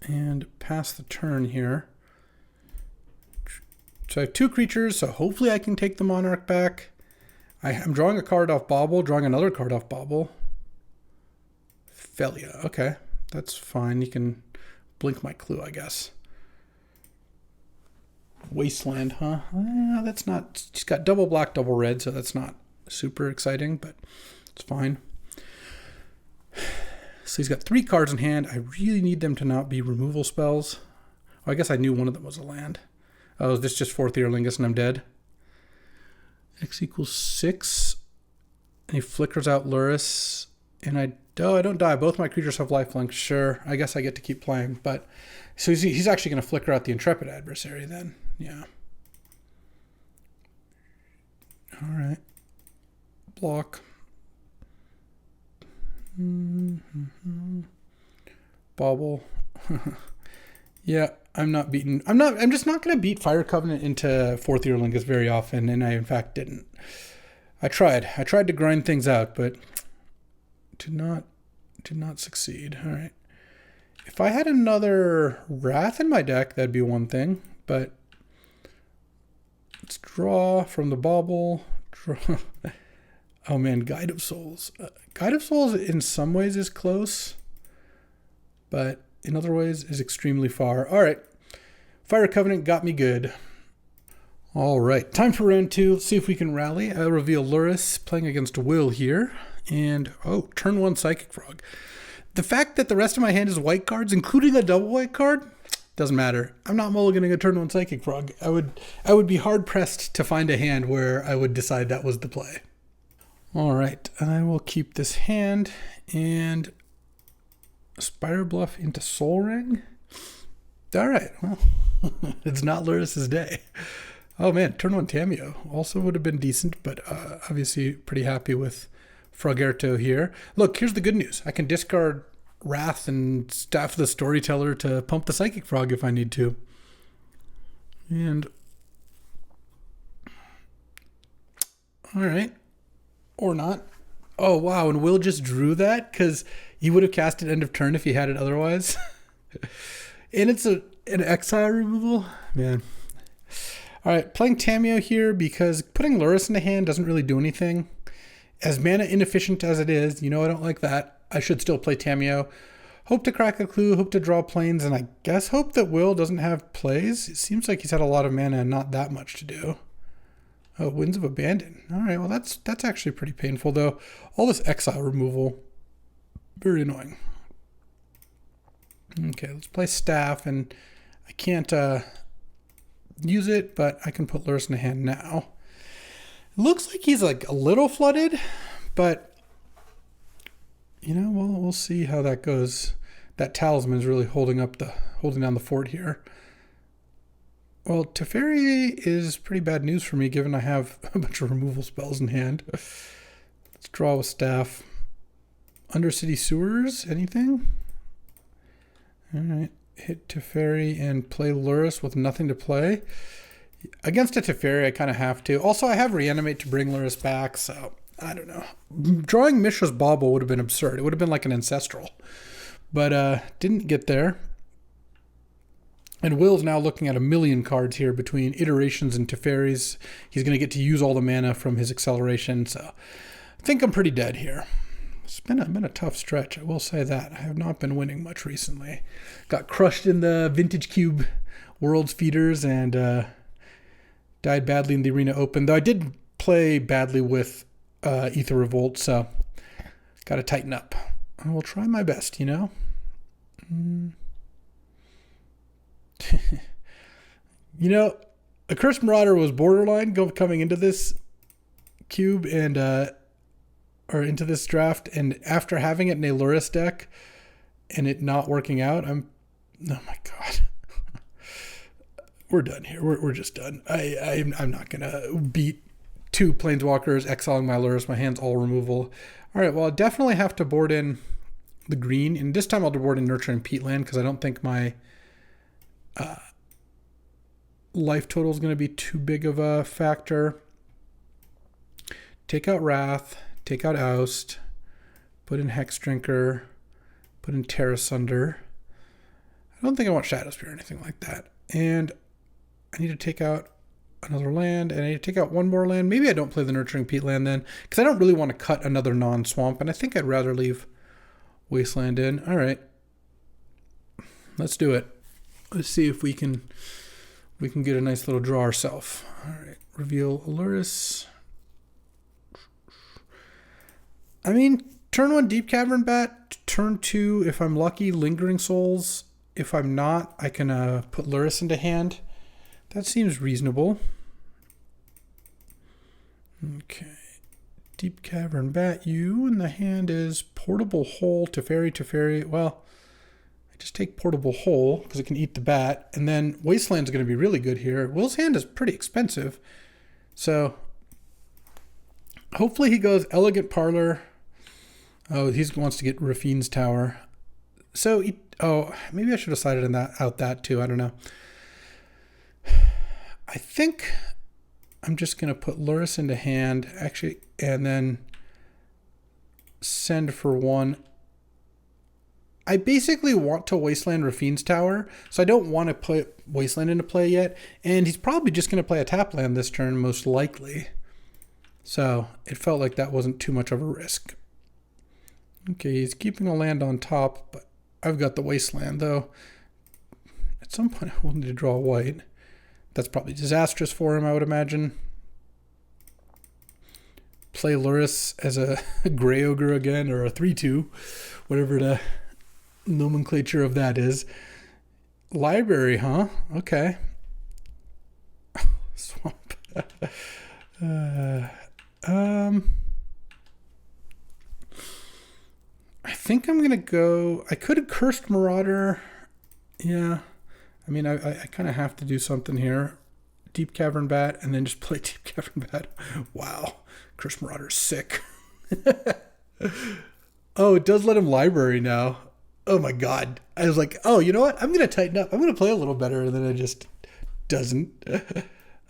And pass the turn here. So I have 2 creatures, so hopefully I can take the Monarch back. I'm drawing a card off Bauble, drawing another card off Bauble. Felia. Okay, that's fine. You can blink my clue, I guess. Wasteland, huh? That's not... She's got double black, double red, so that's not super exciting, but it's fine. So he's got 3 cards in hand. I really need them to not be removal spells. Oh, I guess I knew one of them was a land. Oh, is this just 4th Earlingus and I'm dead? X equals 6. And he flickers out Lurrus. And I don't die. Both my creatures have lifelink. Sure, I guess I get to keep playing. But so he's actually going to flicker out the Intrepid Adversary then. Yeah. All right. Block. Bauble. Yeah, I'm just not going to beat Fire Covenant into 4th Earlingus very often, and I in fact didn't. I tried to grind things out, but did not succeed. All right. If I had another Wrath in my deck, that'd be one thing, but let's draw from the Bauble. Draw. Oh man, Guide of Souls. Guide of Souls in some ways is close, but in other ways is extremely far. All right. Fire Covenant got me good. All right. Time for round 2. Let's see if we can rally. I'll reveal Lurrus playing against Will here. And, oh, turn 1 Psychic Frog. The fact that the rest of my hand is white cards, including a double white card, doesn't matter. I'm not mulliganing a turn 1 Psychic Frog. I would be hard-pressed to find a hand where I would decide that was the play. All right. I will keep this hand and... Spire Bluff into Soul Ring? All right, well, it's not Lurrus's day. Oh man, turn 1 Tameo also would have been decent, but obviously pretty happy with Frogerto here. Look, here's the good news. I can discard Wrath and Staff of the Storyteller to pump the Psychic Frog if I need to. And... all right. Or not. Oh, wow, and Will just drew that because he would have cast it end of turn if he had it otherwise. And it's an exile removal. Man. All right, playing Tameo here because putting Lurrus in the hand doesn't really do anything. As mana inefficient as it is, I don't like that. I should still play Tameo. Hope to crack a clue, hope to draw planes, and I guess hope that Will doesn't have plays. It seems like he's had a lot of mana and not that much to do. Oh, Winds of Abandon. All right, well, that's actually pretty painful, though. All this exile removal, very annoying. Okay, let's play Staff, and I can't use it, but I can put Lurrus in the hand now. It looks like he's like a little flooded, but we'll see how that goes. That Talisman is really holding down the fort here. Well, Teferi is pretty bad news for me, given I have a bunch of removal spells in hand. Let's draw with Staff. Undercity Sewers, anything? All right, hit Teferi and play Lurrus with nothing to play. Against a Teferi, I kind of have to. Also, I have Reanimate to bring Lurrus back, so I don't know. Drawing Mishra's Bauble would have been absurd. It would have been like an Ancestral, but didn't get there. And Will's now looking at 1,000,000 cards here between Iterations and Teferis. He's going to get to use all the mana from his acceleration, so I think I'm pretty dead here. It's been a tough stretch, I will say that. I have not been winning much recently. Got crushed in the Vintage Cube World's Feeders and died badly in the Arena Open, though I did play badly with Ether Revolt, so got to tighten up. I will try my best, Accursed Marauder was borderline coming into this cube, and or into this draft, and after having it in a Lurrus deck and it not working out, oh my god. We're done here. We're just done. I'm not gonna beat 2 planeswalkers, exiling my Lurrus, my hand's all removal. All right, well, I definitely have to board in the green, and this time I'll board in Nurturing Peatland because I don't think my life total is going to be too big of a factor. Take out Wrath, take out Oust, put in Hex Drinker, put in Terra Sunder. I don't think I want Shadowspear or anything like that. And I need to take out another land, and I need to take out one more land. Maybe I don't play the Nurturing Peatland then, because I don't really want to cut another non-swamp, and I think I'd rather leave Wasteland in. All right. Let's do it. Let's see if we can get a nice little draw ourselves. All right. Reveal Lurrus. I mean, turn 1 Deep Cavern Bat, turn 2, if I'm lucky, Lingering Souls. If I'm not, I can put Lurrus into hand. That seems reasonable. Okay. Deep Cavern Bat you, and the hand is Portable Hole, Teferi. Well, I just take Portable Hole because it can eat the bat, and then Wasteland's going to be really good here. Will's hand is pretty expensive, so hopefully he goes Elegant Parlor. Oh, he wants to get Rafine's Tower. So, maybe I should have decided on that too. I don't know. I think I'm just going to put Lurrus into hand, actually, and then send for 1. I basically want to Wasteland Rafine's Tower, so I don't want to put Wasteland into play yet, and he's probably just going to play a tap land this turn, most likely. So it felt like that wasn't too much of a risk. Okay, he's keeping a land on top, but I've got the Wasteland, though. At some point, I will need to draw white. That's probably disastrous for him, I would imagine. Play Lurrus as a Grey Ogre again, or a 3/2, whatever the nomenclature of that is. Library, huh? Okay. Swamp. I think I'm gonna go. I could have Cursed Marauder. Yeah. I mean, I kind of have to do something here. Deep Cavern Bat, and then just play Deep Cavern Bat. Wow. Cursed Marauder's sick. Oh, it does let him library now. Oh my god. I was like, oh, you know what? I'm going to tighten up. I'm going to play a little better, and then it just doesn't.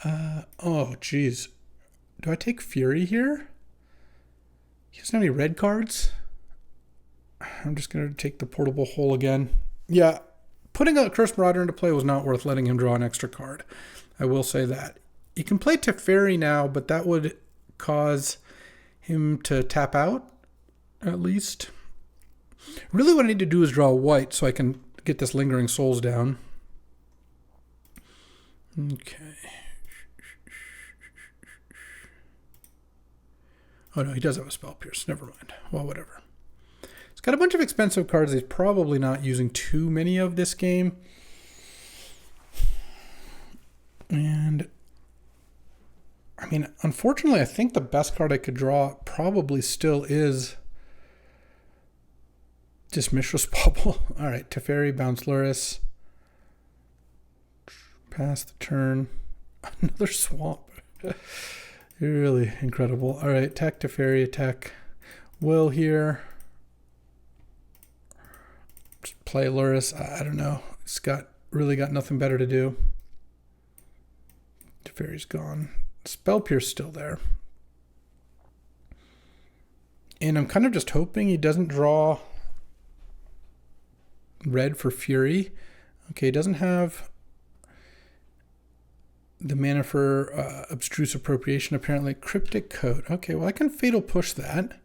Oh, geez. Do I take Fury here? He doesn't have any red cards. I'm just going to take the Portable Hole again. Yeah. Putting a Cursed Marauder into play was not worth letting him draw an extra card. I will say that. He can play Teferi now, but that would cause him to tap out, at least. Really what I need to do is draw white so I can get this Lingering Souls down. Okay. Oh no, he does have a Spell Pierce. Never mind. Well, whatever. He's got a bunch of expensive cards he's probably not using too many of this game. And I mean, unfortunately, I think the best card I could draw probably still is just Mishra's Bubble. All right, Teferi, bounce Lurrus. Pass the turn. Another swamp. Really incredible. All right, attack Teferi, attack Will here. Just play Lurrus. I don't know. It's really got nothing better to do. Teferi's gone. Spell Pierce still there. And I'm kind of just hoping he doesn't draw red for Fury. Okay, he doesn't have the mana for Abstruse Appropriation, apparently. Cryptic Coat. Okay, well, I can Fatal Push that.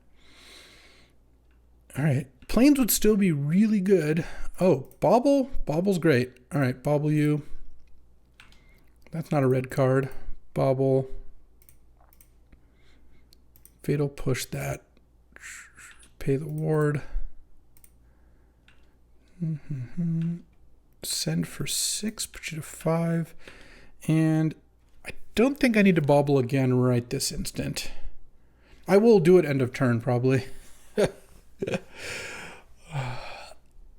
All right. Plains would still be really good. Oh, Bauble? Bauble's great. All right, Bauble you. That's not a red card. Bauble. Fatal Push that. Pay the ward. Send for 6, put you to 5. And I don't think I need to Bauble again right this instant. I will do it end of turn, probably. I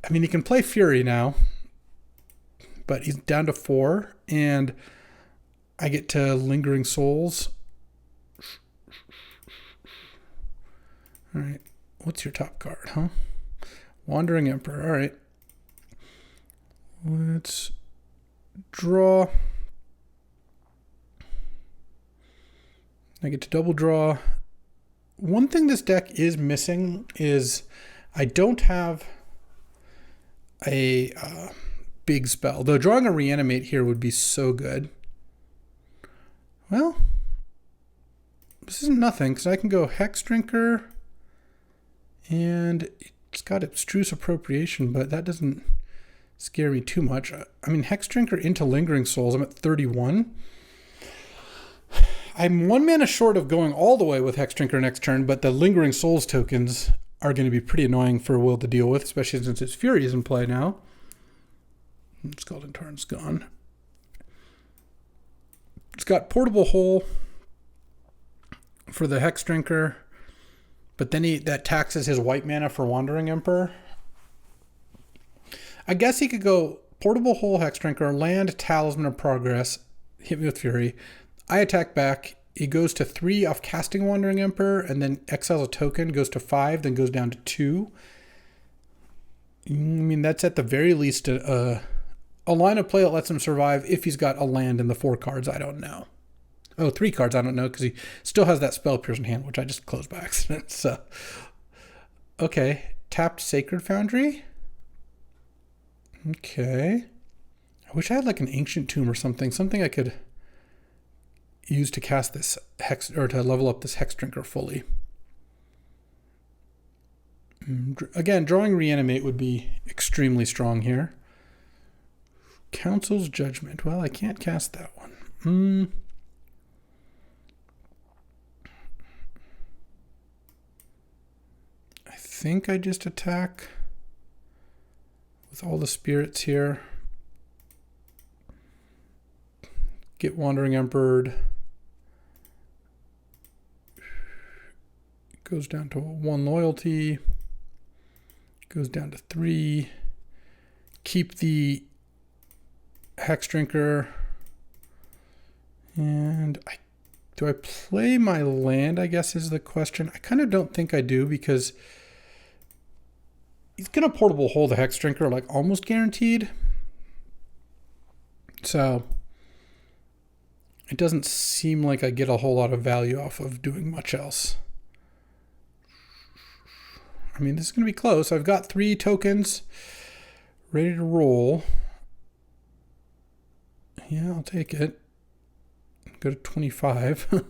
mean, he can play Fury now, but he's down to 4, and I get to Lingering Souls. All right, what's your top card, huh? Wandering Emperor, all right. Let's draw. I get to double draw. One thing this deck is missing is I don't have a big spell. Though drawing a Reanimate here would be so good. Well, this isn't nothing, because I can go Hex Drinker, and it's got Abstruse Appropriation, but that doesn't scare me too much. I mean, Hex Drinker into Lingering Souls, I'm at 31. I'm 1 mana short of going all the way with Hex Drinker next turn, but the Lingering Souls tokens are going to be pretty annoying for Will to deal with, especially since its Fury is in play now. Scalding Tarn's gone. It's got Portable Hole for the Hex Drinker, but then that taxes his white mana for Wandering Emperor. I guess he could go Portable Hole, Hex Drinker, land, Talisman of Progress, hit me with Fury. I attack back. He goes to 3 off casting Wandering Emperor, and then exiles a token, goes to 5, then goes down to 2. I mean, that's at the very least a line of play that lets him survive if he's got a land in the 4 cards I don't know. Oh, 3 cards I don't know, because he still has that Spell Pierce in hand, which I just closed by accident. So, okay, tapped Sacred Foundry. Okay. I wish I had like an Ancient Tomb or something I could use to cast this Hex, or to level up this Hex Drinker fully. Again, drawing Reanimate would be extremely strong here. Council's Judgment. Well, I can't cast that one. I think I just attack with all the spirits here. Get Wandering Emperor. Goes down to 1 loyalty. Goes down to 3. Keep the Hex Drinker. And do I play my land, I guess is the question. I kind of don't think I do, because he's going to Portable Hole the Hex Drinker, like almost guaranteed. So it doesn't seem like I get a whole lot of value off of doing much else. I mean, this is going to be close. I've got 3 tokens ready to roll. Yeah, I'll take it. Go to 25. You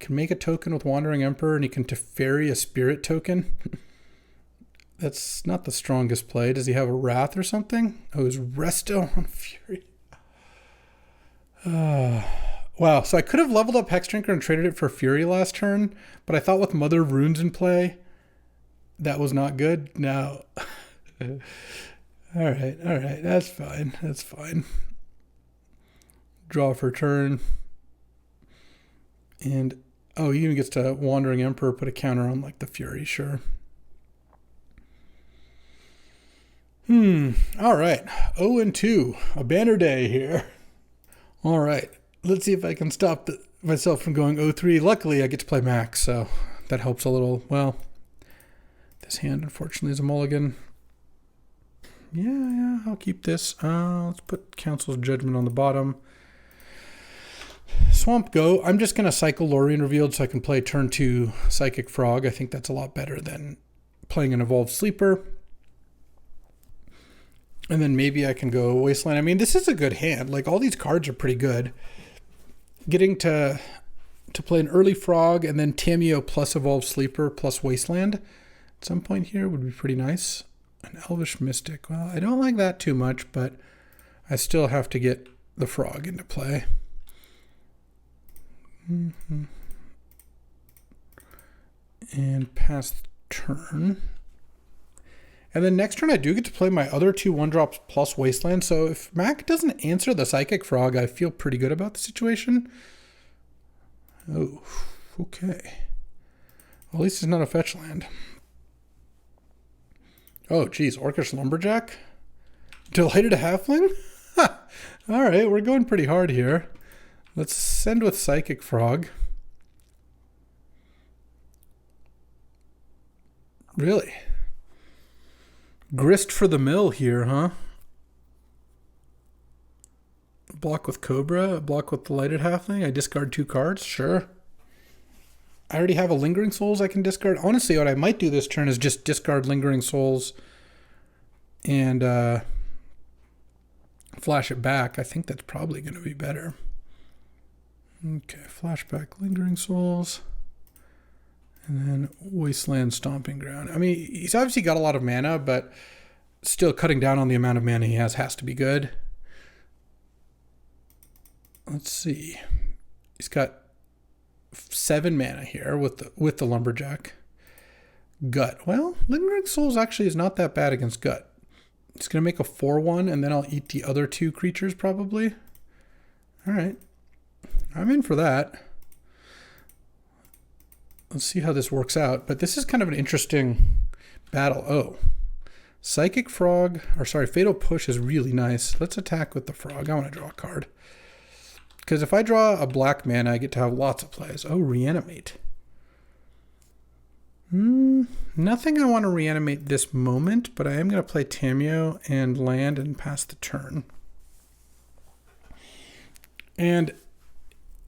can make a token with Wandering Emperor, and you can Teferi a Spirit token. That's not the strongest play. Does he have a Wrath or something? Oh, his Resto on Fury. Wow, so I could have leveled up Hex Drinker and traded it for Fury last turn, but I thought with Mother of Runes in play, that was not good. No. All right, that's fine. Draw for turn. And, oh, he even gets to Wandering Emperor, put a counter on, like, the Fury, sure. All right, 0-2, a banner day here. All right. Let's see if I can stop myself from going 0-3. Luckily, I get to play Max, so that helps a little. Well, this hand, unfortunately, is a mulligan. Yeah, I'll keep this. Let's put Council's Judgment on the bottom. Swamp Go. I'm just going to cycle Lorien Revealed so I can play turn 2 Psychic Frog. I think that's a lot better than playing an Evolved Sleeper. And then maybe I can go Wasteland. I mean, this is a good hand. Like, all these cards are pretty good. Getting to play an early Frog and then Tamiyo plus Evolved Sleeper plus Wasteland at some point here would be pretty nice. An Elvish Mystic. Well, I don't like that too much, but I still have to get the Frog into play. And pass turn. And then next turn I do get to play my other 2 1-drops plus Wasteland. So if Mac doesn't answer the Psychic Frog, I feel pretty good about the situation. Oh, Okay. Well, at least it's not a fetch land. Oh, geez. Orcish Lumberjack? Delighted Halfling? All right, we're going pretty hard here. Let's send with Psychic Frog. Really? Grist for the mill here, huh? Block with Cobra, block with Delighted Halfling. I discard 2 cards, sure. I already have a Lingering Souls I can discard. Honestly, what I might do this turn is just discard Lingering Souls and flash it back. I think that's probably going to be better. Okay, flashback Lingering Souls. And then Wasteland Stomping Ground. I mean, he's obviously got a lot of mana, but still cutting down on the amount of mana he has to be good. Let's see. He's got 7 mana here with the Lumberjack. Gut. Well, Lingering Souls actually is not that bad against Gut. It's going to make a 4/1, and then I'll eat the other 2 creatures probably. All right. I'm in for that. Let's see how this works out. But this is kind of an interesting battle. Oh. Psychic Frog, or sorry, Fatal Push is really nice. Let's attack with the Frog. I want to draw a card. Because if I draw a black mana, I get to have lots of plays. Oh, Reanimate. Nothing I want to reanimate this moment, but I am going to play Tameo and land and pass the turn. And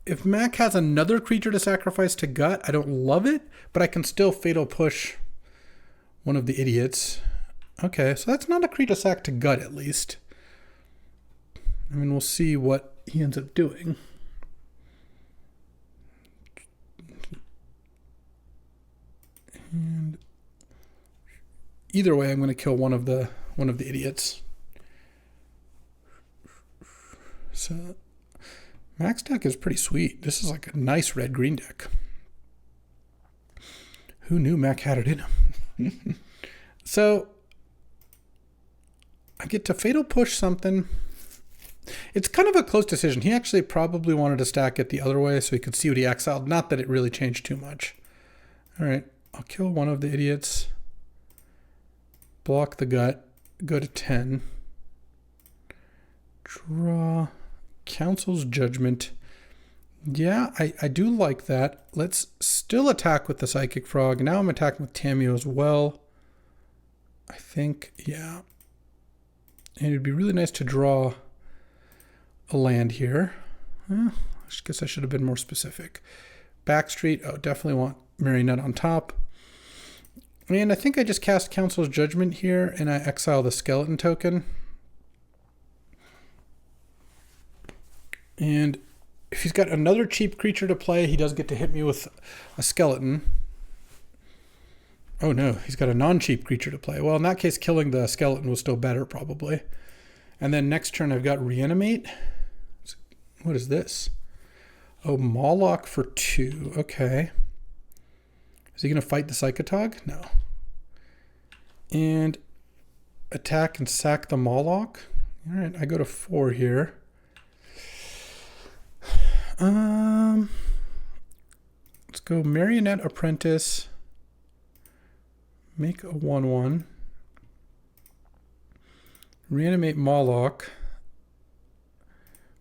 if Mac has another creature to sacrifice to Gut, I don't love it, but I can still Fatal Push one of the idiots. Okay, so that's not a creature sack to Gut at least. I mean, we'll see what he ends up doing. And either way, I'm going to kill one of the idiots. So Mac's deck is pretty sweet. This is like a nice red-green deck. Who knew Mac had it in him? So I get to Fatal Push something. It's kind of a close decision. He actually probably wanted to stack it the other way so he could see what he exiled. Not that it really changed too much. All right, I'll kill one of the idiots. Block the Gut. Go to 10. Draw. Council's Judgment. Yeah, I do like that. Let's still attack with the Psychic Frog. Now I'm attacking with Tameo as well. I think, yeah. And it'd be really nice to draw a land here. I guess I should have been more specific. Backstreet. Oh, definitely want Marionette on top. And I think I just cast Council's Judgment here and I exile the skeleton token. And if he's got another cheap creature to play, he does get to hit me with a skeleton. Oh no, he's got a non-cheap creature to play. Well, in that case, killing the skeleton was still better, probably. And then next turn, I've got Reanimate. What is this? Oh, Moloch for 2. Okay. Is he going to fight the Psychotog? No. And attack and sack the Moloch. All right, I go to 4 here. Let's go Marionette Apprentice. Make a 1/1. Reanimate Moloch.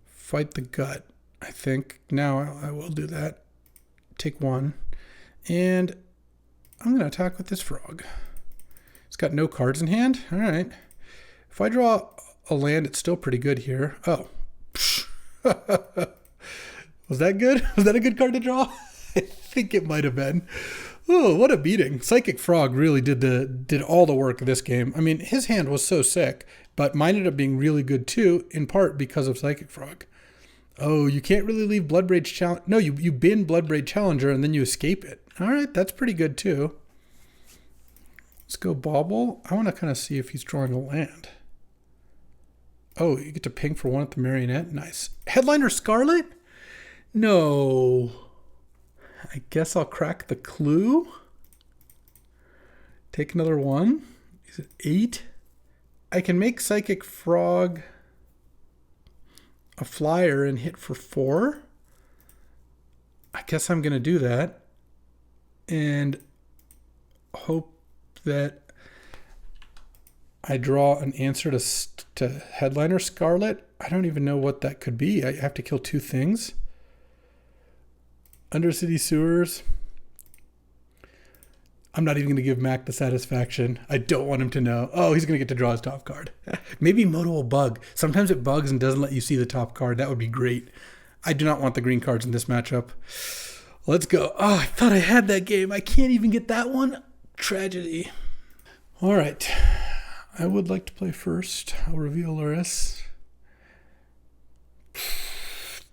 Fight the Gut. I think now I will do that. Take 1. And I'm going to attack with this frog. It's got no cards in hand. All right. If I draw a land, it's still pretty good here. Oh. Was that good? Was that a good card to draw? I think it might have been. Oh, what a beating. Psychic Frog really did all the work of this game. I mean, his hand was so sick, but mine ended up being really good too, in part because of Psychic Frog. Oh, you can't really leave Bloodbraid Challenge. No, you bin Bloodbraid Challenger and then you escape it. All right, that's pretty good too. Let's go Bauble. I want to kind of see if he's drawing a land. Oh, you get to ping for 1 at the Marionette. Nice. Headliner Scarlet? No. I guess I'll crack the clue. Take another 1. Is it 8? I can make Psychic Frog a flyer and hit for 4. I guess I'm going to do that and hope that I draw an answer to Headliner Scarlet. I don't even know what that could be. I have to kill 2 things. Undercity Sewers. I'm not even going to give Mac the satisfaction. I don't want him to know. Oh, he's going to get to draw his top card. Maybe Moto will bug. Sometimes it bugs and doesn't let you see the top card. That would be great. I do not want the green cards in this matchup. Let's go. Oh, I thought I had that game. I can't even get that one. Tragedy. All right. I would like to play first. I'll reveal Luris.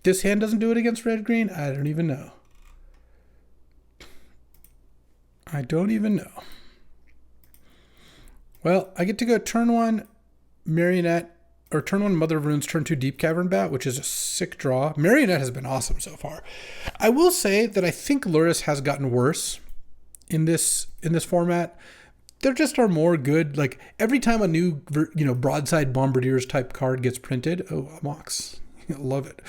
This hand doesn't do it against red-green? I don't even know. I don't even know. Well, I get to go turn 1 Marionette, or turn 1 Mother of Runes, turn 2 Deep Cavern Bat, which is a sick draw. Marionette has been awesome so far. I will say that I think Luris has gotten worse in this format. There just are more good, like every time a new, broadside bombardiers type card gets printed, Mox, love it.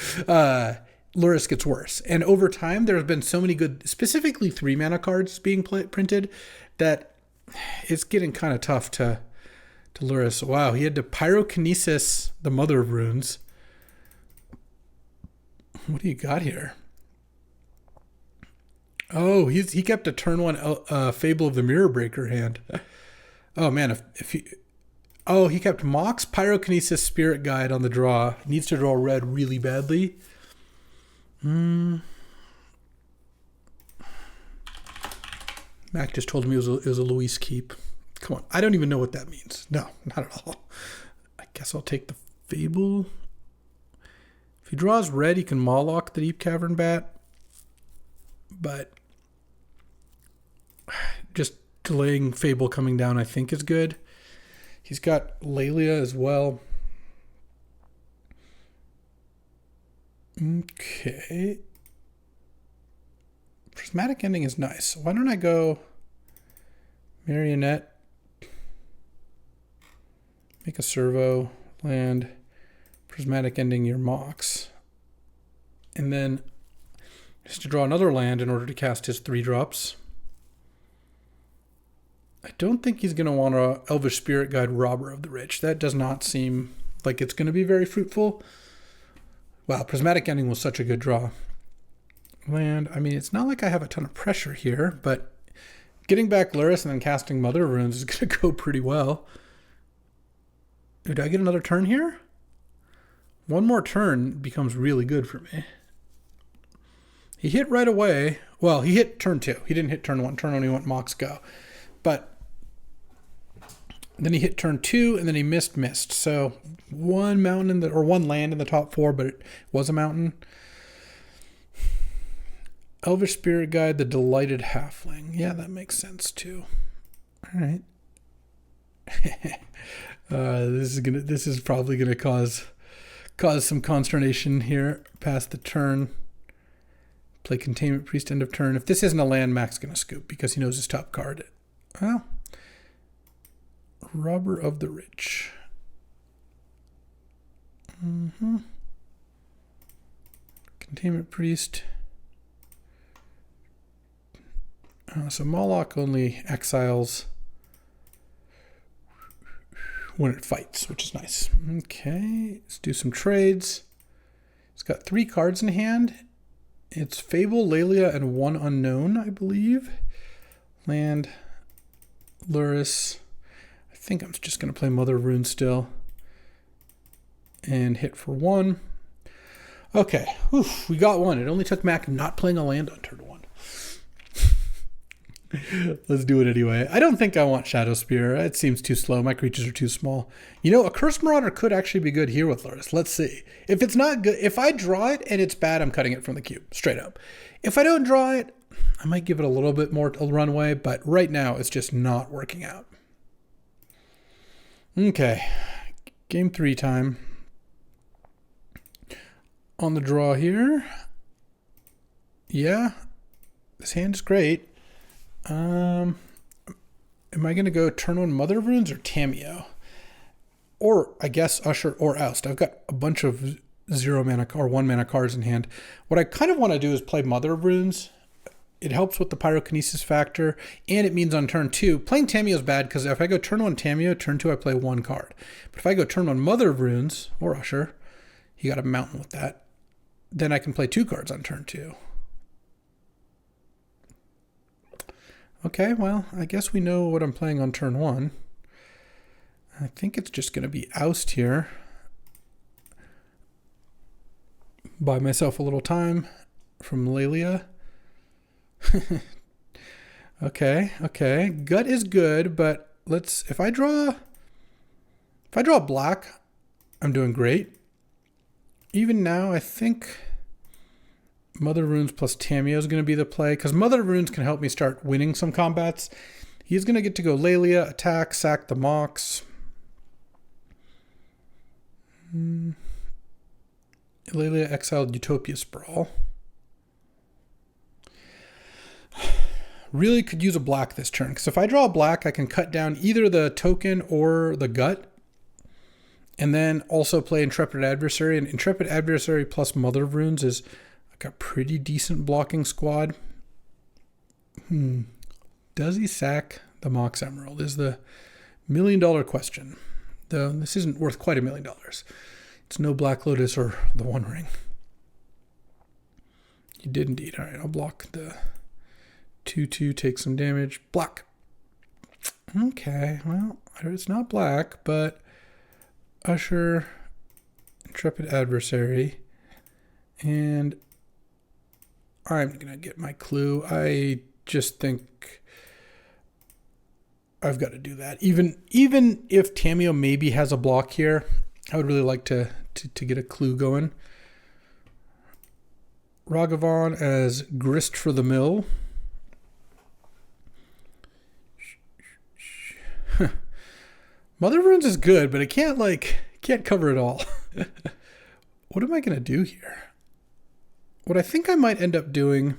Luris gets worse. And over time, there have been so many good, specifically 3 mana cards being printed that it's getting kind of tough to Luris. Wow, he had to Pyrokinesis the Mother of Runes. What do you got here? Oh, he kept a turn 1 Fable of the Mirror Breaker hand. Oh man, he kept Mox, Pyrokinesis, Spirit Guide on the draw. He needs to draw red really badly. Mac just told me it was a Luis keep. Come on, I don't even know what that means. No, not at all. I guess I'll take the Fable. If he draws red, he can Mawlock the Deep Cavern Bat. But just delaying Fable coming down, I think, is good. He's got Lelia as well. Okay. Prismatic Ending is nice. Why don't I go Marionette, make a servo, land, Prismatic Ending your Mox, and then just to draw another land in order to cast his 3 drops. I don't think he's going to want a Elvish Spirit Guide Robber of the Rich. That does not seem like it's going to be very fruitful. Wow, Prismatic Ending was such a good draw. Land, I mean, it's not like I have a ton of pressure here, but getting back Luris and then casting Mother of Runes is going to go pretty well. Did I get another turn here? One more turn becomes really good for me. He hit right away. Well, he hit turn 2. He didn't hit turn 1. Turn 1 he went Mox go. But then he hit turn 2, and then he missed. So one mountain one land in the top 4, but it was a mountain. Elvish Spirit Guide, the Delighted Halfling. Yeah, that makes sense too. All right. This is probably gonna cause some consternation here past the turn. Play Containment Priest end of turn. If this isn't a land, Mac's gonna scoop because he knows his top card. Well, Robber of the Rich. Containment Priest. So Mawlock only exiles when it fights, which is nice. Okay, let's do some trades. It's got 3 cards in hand. It's Fable, Lelia, and 1 unknown, I believe. Land, Luris. I think I'm just going to play Mother of Runes still. And hit for 1. Okay, oof, we got 1. It only took Mac not playing a land on turn 1. Let's do it anyway. I don't think I want Shadow Spear. It seems too slow. My creatures are too small. A Cursed Marauder could actually be good here with Luris. Let's see. If it's not good, if I draw it and it's bad, I'm cutting it from the cube, straight up. If I don't draw it, I might give it a little bit more runway, but right now it's just not working out. Okay, game 3 time. On the draw here. Yeah, this hand is great. Am I going to go turn 1 Mother of Runes or Tameo? Or, I guess, Usher or Oust. I've got a bunch of 0 mana or 1 mana cards in hand. What I kind of want to do is play Mother of Runes. It helps with the pyrokinesis factor, and it means on turn 2, playing Tamiyo is bad because if I go turn 1 Tamiyo, turn 2 I play 1 card. But if I go turn 1 Mother of Runes, or Usher, you got a mountain with that, then I can play 2 cards on turn 2. Okay, well, I guess we know what I'm playing on turn 1. I think it's just going to be Oust here. Buy myself a little time from Lelia. Okay. Gut is good, but if I draw black, I'm doing great. Even now, I think Mother of Runes plus Tamiyo is going to be the play, because Mother of Runes can help me start winning some combats. He's going to get to go Lelia, attack, sack the Mox. Lelia exiled Utopia Sprawl. Really could use a black this turn, because if I draw a black, I can cut down either the token or the gut, and then also play Intrepid Adversary. And Intrepid Adversary plus Mother of Runes is like a pretty decent blocking squad. Does he sack the Mox Emerald is the $1 million question. Though this isn't worth quite $1 million. It's no Black Lotus or the One Ring. He did indeed. All right, I'll block the 2/2, take some damage. Black. Okay, well, it's not black, but Usher, Intrepid Adversary, and I'm going to get my clue. I just think I've got to do that. Even if Tamiyo maybe has a block here, I would really like to get a clue going. Ragavan as Grist for the Mill. Mother of Runes is good, but it can't cover it all. What am I going to do here? What I think I might end up doing,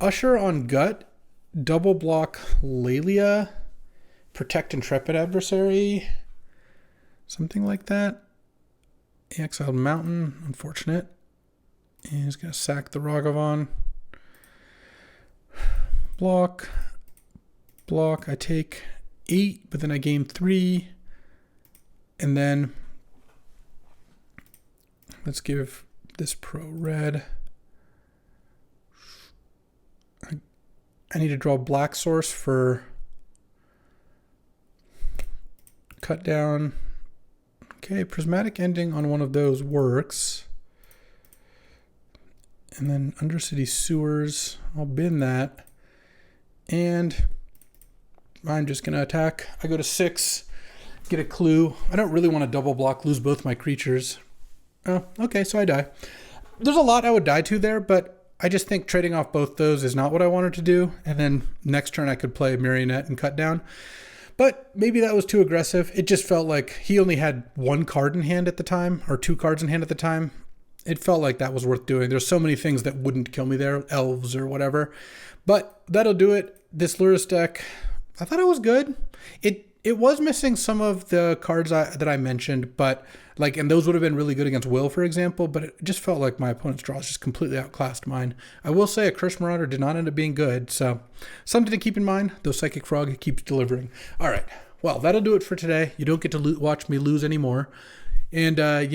Usher on Gut, double block Lelia, protect Intrepid Adversary, something like that. Exiled Mountain, unfortunate. And he's going to sack the Ragavan. Block, I take 8, but then I gain 3. And then let's give this pro red. I need to draw black source for cut down. Okay, prismatic ending on one of those works. And then Undercity Sewers, I'll bin that. And I'm just going to attack. I go to 6, get a clue. I don't really want to double block, lose both my creatures. Oh, okay, so I die. There's a lot I would die to there, but I just think trading off both those is not what I wanted to do. And then next turn I could play Marionette and cut down. But maybe that was too aggressive. It just felt like he only had 1 card in hand at the time, or 2 cards in hand at the time. It felt like that was worth doing. There's so many things that wouldn't kill me there, elves or whatever. But that'll do it. This Lurrus deck, I thought it was good. It was missing some of the cards that I mentioned, but and those would have been really good against Will, for example, but it just felt like my opponent's draws just completely outclassed mine. I will say a Curse Marauder did not end up being good, so something to keep in mind, though Psychic Frog keeps delivering. All right, well, that'll do it for today. You don't get to watch me lose anymore. And, I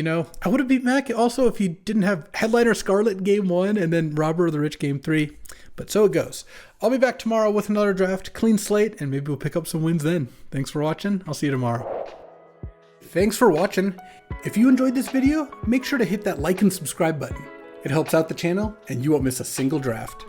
would have beat Mac also if he didn't have Headliner Scarlet game 1 and then Robber of the Rich game 3. But so it goes. I'll be back tomorrow with another draft, clean slate, and maybe we'll pick up some wins then. Thanks for watching. I'll see you tomorrow. Thanks for watching. If you enjoyed this video, make sure to hit that like and subscribe button. It helps out the channel, and you won't miss a single draft.